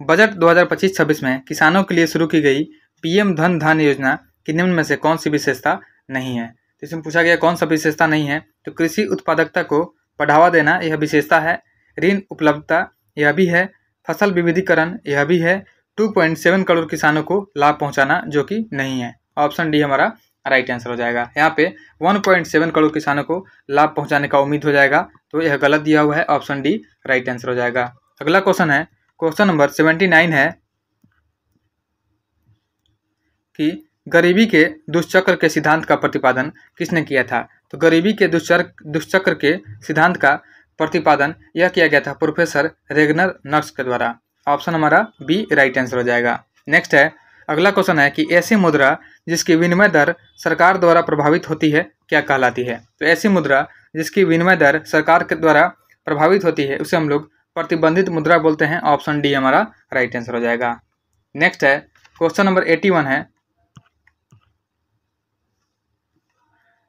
S1: बजट 2025-26 में किसानों के लिए शुरू की गई पीएम धन धान्य योजना की निम्न में से कौन सी विशेषता नहीं है? तो इसमें पूछा गया कौन सा विशेषता नहीं है। तो कृषि उत्पादकता को बढ़ावा देना यह विशेषता है, ऋण उपलब्धता यह भी है, फसल विविधीकरण यह भी है, 2.7 करोड़ किसानों को लाभ पहुंचाना जो कि नहीं है। ऑप्शन डी हमारा राइट आंसर हो जाएगा। यहाँ पे 1.7 करोड़ किसानों को लाभ पहुंचाने का उम्मीद हो जाएगा, तो यह गलत दिया हुआ है। ऑप्शन डी राइट आंसर हो जाएगा। अगला क्वेश्चन है क्वेश्चन नंबर 79 है कि गरीबी के दुष्चक्र के सिद्धांत का प्रतिपादन किसने किया था? तो गरीबी के दुष्चक्र के सिद्धांत का प्रतिपादन यह किया गया था प्रोफेसर रेगनर नक्स के द्वारा। ऑप्शन हमारा बी राइट आंसर हो जाएगा। नेक्स्ट है अगला क्वेश्चन है कि ऐसी मुद्रा जिसकी विनिमय दर सरकार द्वारा प्रभावित होती है क्या कहलाती है? तो ऐसी मुद्रा जिसकी विनिमय दर सरकार के द्वारा प्रभावित होती है उसे हम लोग प्रतिबंधित मुद्रा बोलते हैं। ऑप्शन डी हमारा राइट आंसर हो जाएगा। नेक्स्ट है क्वेश्चन नंबर 81 है,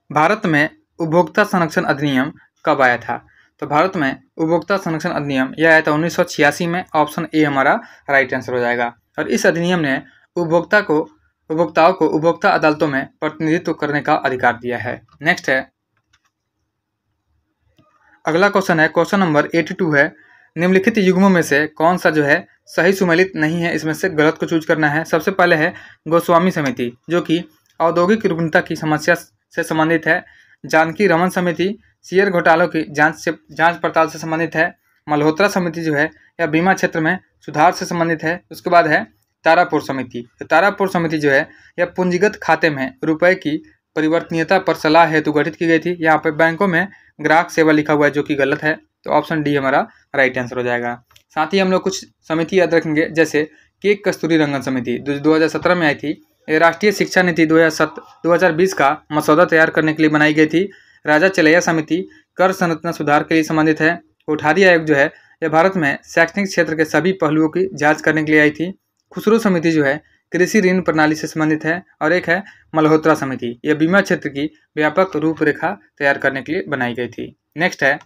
S1: भारत में उपभोक्ता संरक्षण अधिनियम कब आया था? तो भारत में उपभोक्ता संरक्षण अधिनियम यह आया था 1986 में। ऑप्शन ए हमारा राइट आंसर हो जाएगा। और इस अधिनियम ने उपभोक्ताओं को उपभोक्ता अदालतों में प्रतिनिधित्व करने का अधिकार दिया है। नेक्स्ट है, अगला क्वेश्चन है, क्वेश्चन नंबर 82 है, निम्नलिखित युग्मों में से कौन सा जो है सही सुमेलित नहीं है, इसमें से गलत को चूज करना है। सबसे पहले है गोस्वामी समिति, जो कि औद्योगिक रुग्णता की समस्या से संबंधित है। जानकी रमन समिति शेयर घोटालों की जांच पड़ताल से संबंधित है। मल्होत्रा समिति जो है यह बीमा क्षेत्र में सुधार से संबंधित है। उसके बाद है तारापुर समिति। तो तारापुर समिति जो है यह पूंजीगत खाते में रुपए की परिवर्तनीयता पर सलाह हेतु गठित की गई थी। यहाँ पे बैंकों में ग्राहक सेवा लिखा हुआ है, जो कि गलत है। तो ऑप्शन डी हमारा राइट आंसर हो जाएगा। साथ ही हम लोग कुछ समिति याद रखेंगे, जैसे के कस्तूरी रंगन समिति 2017 में आई थी। ये राष्ट्रीय शिक्षा नीति 2020 का मसौदा तैयार करने के लिए बनाई गई थी। राजा चलैया समिति कर संरचना सुधार के लिए संबंधित है। कोठारी आयोग जो है यह भारत में शैक्षणिक क्षेत्र के सभी पहलुओं की जांच करने के लिए आई थी। खुसरो समिति जो है कृषि ऋण प्रणाली से संबंधित है। और एक है मल्होत्रा समिति, यह बीमा क्षेत्र की व्यापक रूपरेखा तैयार करने के लिए बनाई गई थी। नेक्स्ट है,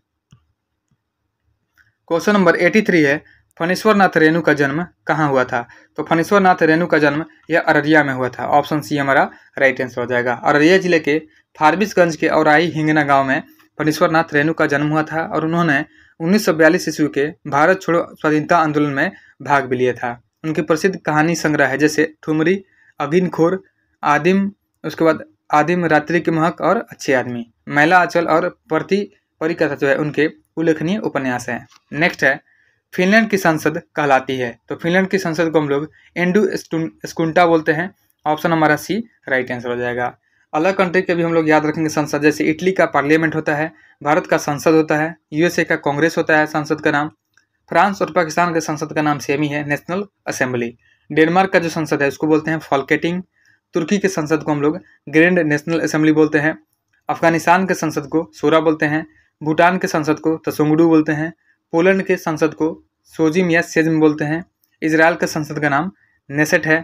S1: क्वेश्चन नंबर 83 है, फणीश्वर नाथ रेणु का जन्म कहाँ हुआ था। तो फणीश्वर नाथ रेणु का जन्म यह अररिया में हुआ था। ऑप्शन सी हमारा राइट आंसर हो जाएगा। अररिया जिले के फारबिसगंज के औराई हिंगना गांव में फणीश्वर नाथ रेणु का जन्म हुआ था और उन्होंने 1942 ईस्वी के भारत छोड़ो स्वाधीनता आंदोलन में भाग भी लिया था। उनकी प्रसिद्ध कहानी संग्रह है, जैसे ठुमरी, अगिनखोर, आदिम, उसके बाद आदिम रात्रि के महक और अच्छे आदमी, मैला आंचल और परिकथा जो है उनके उल्लेखनीय उपन्यास हैं। नेक्स्ट है, फिनलैंड की संसद कहलाती है। तो फिनलैंड की संसद को हम लोग एंडू स्कुंटा बोलते हैं। ऑप्शन हमारा सी राइट आंसर हो जाएगा। अलग कंट्री के भी हम लोग याद रखेंगे संसद, जैसे इटली का पार्लियामेंट होता है, भारत का संसद होता है, यूएसए का कांग्रेस होता है संसद का नाम, फ्रांस और पाकिस्तान के संसद का नाम सेम ही है, नेशनल असेंबली। डेनमार्क का जो संसद है उसको बोलते हैं फॉल्केटिंग। तुर्की के संसद को हम लोग ग्रैंड नेशनल असेंबली बोलते हैं। अफगानिस्तान के संसद को शूरा बोलते हैं। भूटान के संसद को तसोंगडू बोलते हैं। पोलैंड के संसद को सोजिम या सेज्म बोलते हैं। इजराइल के संसद का नाम नेसेट है।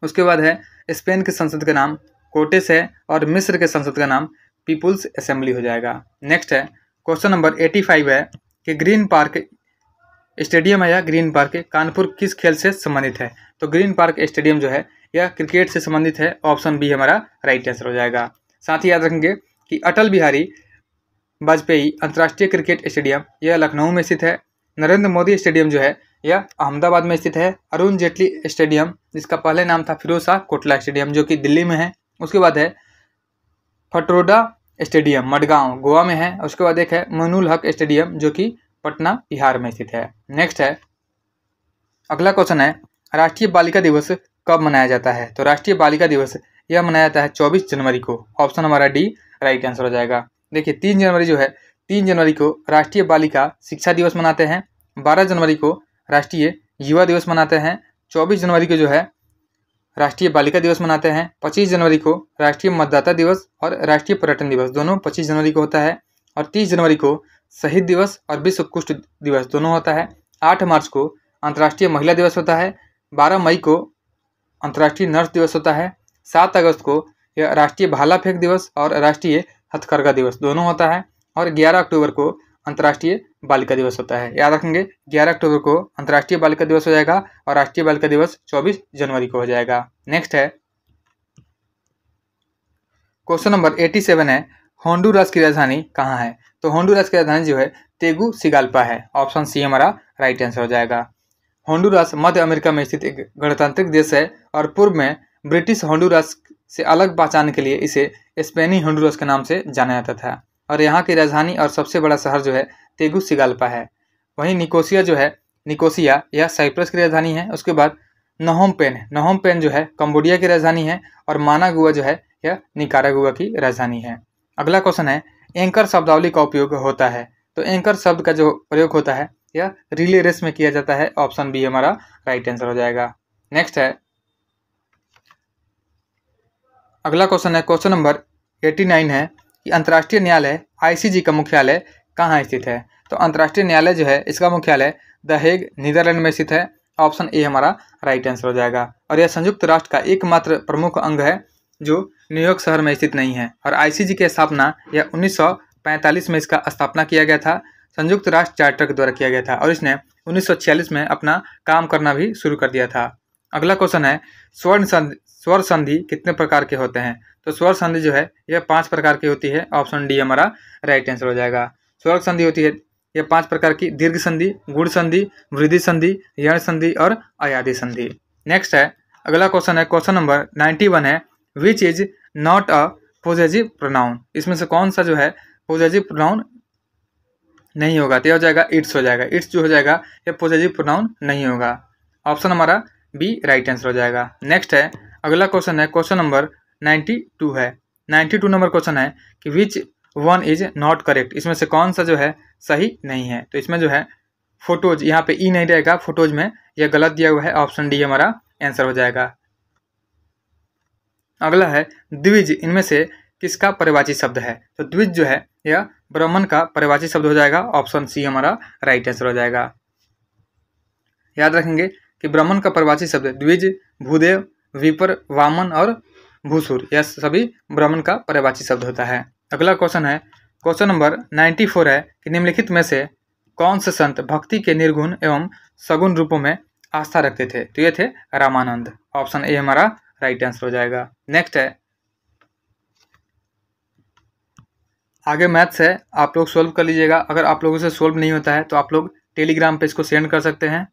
S1: उसके बाद है स्पेन के संसद का नाम कोटेस है और मिस्र के संसद का नाम पीपुल्स असेंबली हो जाएगा। नेक्स्ट है, क्वेश्चन नंबर 85 है कि ग्रीन पार्क स्टेडियम है या ग्रीन पार्क कानपुर किस खेल से संबंधित है। तो ग्रीन पार्क स्टेडियम जो है यह क्रिकेट से संबंधित है। ऑप्शन बी हमारा राइट आंसर हो जाएगा। साथ ही याद रखेंगे कि अटल बिहारी वाजपेयी अंतर्राष्ट्रीय क्रिकेट स्टेडियम यह लखनऊ में स्थित है। नरेंद्र मोदी स्टेडियम जो है यह अहमदाबाद में स्थित है। अरुण जेटली स्टेडियम, जिसका पहले नाम था फिरोज शाह कोटला स्टेडियम, जो कि दिल्ली में है। उसके बाद है फटोडा स्टेडियम मडगांव गोवा में है। उसके बाद एक है मोइनुल हक स्टेडियम, जो कि पटना बिहार में स्थित है। नेक्स्ट है, अगला क्वेश्चन है, राष्ट्रीय बालिका दिवस कब मनाया जाता है। तो राष्ट्रीय बालिका दिवस यह मनाया जाता है 24 जनवरी को। ऑप्शन हमारा डी राइट आंसर हो जाएगा। देखिए 3 जनवरी जो है 3 जनवरी को राष्ट्रीय बालिका शिक्षा दिवस मनाते हैं। 12 जनवरी को राष्ट्रीय युवा दिवस मनाते हैं। 24 जनवरी को जो है राष्ट्रीय बालिका दिवस मनाते हैं। 25 जनवरी को राष्ट्रीय मतदाता दिवस और राष्ट्रीय पर्यटन दिवस दोनों 25 जनवरी को होता है। और 30 जनवरी को शहीद दिवस और विश्व कुष्ठ दिवस दोनों होता है। 8 मार्च को अंतर्राष्ट्रीय महिला दिवस होता है। 12 मई को अंतर्राष्ट्रीय नर्स दिवस होता है। 7 अगस्त को यह राष्ट्रीय भाला फेंक दिवस और राष्ट्रीय हथकरघा दिवस दोनों होता है। और 11 अक्टूबर को अंतर्राष्ट्रीय बालिका दिवस होता है। याद रखेंगे 11 अक्टूबर को अंतर्राष्ट्रीय बालिका दिवस हो जाएगा और राष्ट्रीय बालिका दिवस 24 जनवरी को हो जाएगा। नेक्स्ट है, क्वेश्चन नंबर 87 है, होंडुरास की राजधानी कहाँ है। तो होंडुरास की राजधानी जो है तेगुसिगाल्पा है। ऑप्शन सी हमारा राइट आंसर हो जाएगा। होंडुरास मध्य अमेरिका में स्थित एक गणतांत्रिक देश है और पूर्व में ब्रिटिश होंडुरास से अलग पहचान के लिए इसे स्पेनी होंडुरास के नाम से जाना जाता था। और यहाँ की राजधानी और सबसे बड़ा शहर जो है तेगुसिगाल्पा है। वहीं निकोसिया यह साइप्रस की राजधानी है। उसके बाद नहोम पेन जो है कंबोडिया की राजधानी है। और मानागुआ जो है यह निकारागुआ की राजधानी है। अगला क्वेश्चन है, एंकर शब्दावली का उपयोग होता है। तो एंकर शब्द का जो प्रयोग होता है यह रिले रेस में किया जाता है। ऑप्शन बी हमारा राइट आंसर हो जाएगा। नेक्स्ट है, अगला क्वेश्चन है, क्वेश्चन नंबर 89 है कि अंतर्राष्ट्रीय न्यायालय आईसीजे का मुख्यालय कहाँ स्थित है। तो अंतर्राष्ट्रीय न्यायालय जो है इसका मुख्यालय द हेग नीदरलैंड में स्थित है। ऑप्शन ए हमारा राइट आंसर हो जाएगा। और यह संयुक्त राष्ट्र का एकमात्र प्रमुख अंग है जो न्यूयॉर्क शहर में स्थित नहीं है। और आईसीजे की स्थापना यह 1945 में इसका स्थापना किया गया था, संयुक्त राष्ट्र चार्टर के द्वारा किया गया था और इसने 1946 में अपना काम करना भी शुरू कर दिया था। अगला क्वेश्चन है स्वर संधि कितने प्रकार के होते हैं? तो स्वर संधि जो है यह 5 प्रकार की होती है। ऑप्शन डी हमारा राइट आंसर हो जाएगा। स्वर संधि होती है यह 5 प्रकार की, दीर्घ संधि, गुण संधि, वृद्धि संधि, यण संधि और अयादी संधि। नेक्स्ट है अगला क्वेश्चन है, क्वेश्चन नंबर 91 है, which is not a possessive pronoun? इसमें से कौन सा जो है पोजेसिव प्रोनाउन नहीं होगा? तो यह हो जाएगा इट्स हो जाएगा। इट्स जो हो जाएगा यह पोजेसिव प्रोनाउन नहीं होगा। ऑप्शन हमारा बी राइट आंसर हो जाएगा। नेक्स्ट है अगला क्वेश्चन है, क्वेश्चन नंबर 92 है। 92 नंबर क्वेश्चन है कि which one is not correct? इसमें से कौन सा जो है सही नहीं है? तो इसमें जो है फोटोज, यहाँ पे ई नहीं रहेगा फोटोज में, यह गलत दिया हुआ है। ऑप्शन डी हमारा आंसर हो जाएगा। अगला है द्विज इनमें से किसका पर्यायवाची शब्द है? तो द्विज जो है यह ब्राह्मण का पर्यायवाची शब्द हो जाएगा। ऑप्शन सी हमारा राइट आंसर हो जाएगा। याद रखेंगे कि ब्राह्मण का पर्यायवाची शब्द द्विज, भूदेव, विपर, वामन और भूसुर, यह सभी ब्राह्मण का पर्यायवाची शब्द होता है। अगला क्वेश्चन है, क्वेश्चन नंबर 94 है कि निम्नलिखित में से कौन से संत भक्ति के निर्गुण एवं सगुण रूपों में आस्था रखते थे? तो ये थे रामानंद। ऑप्शन ए हमारा राइट आंसर हो जाएगा। नेक्स्ट है आगे मैथ्स है, आप लोग सोल्व कर लीजिएगा। अगर आप लोगों से सोल्व नहीं होता है तो आप लोग टेलीग्राम पे इसको सेंड कर सकते हैं।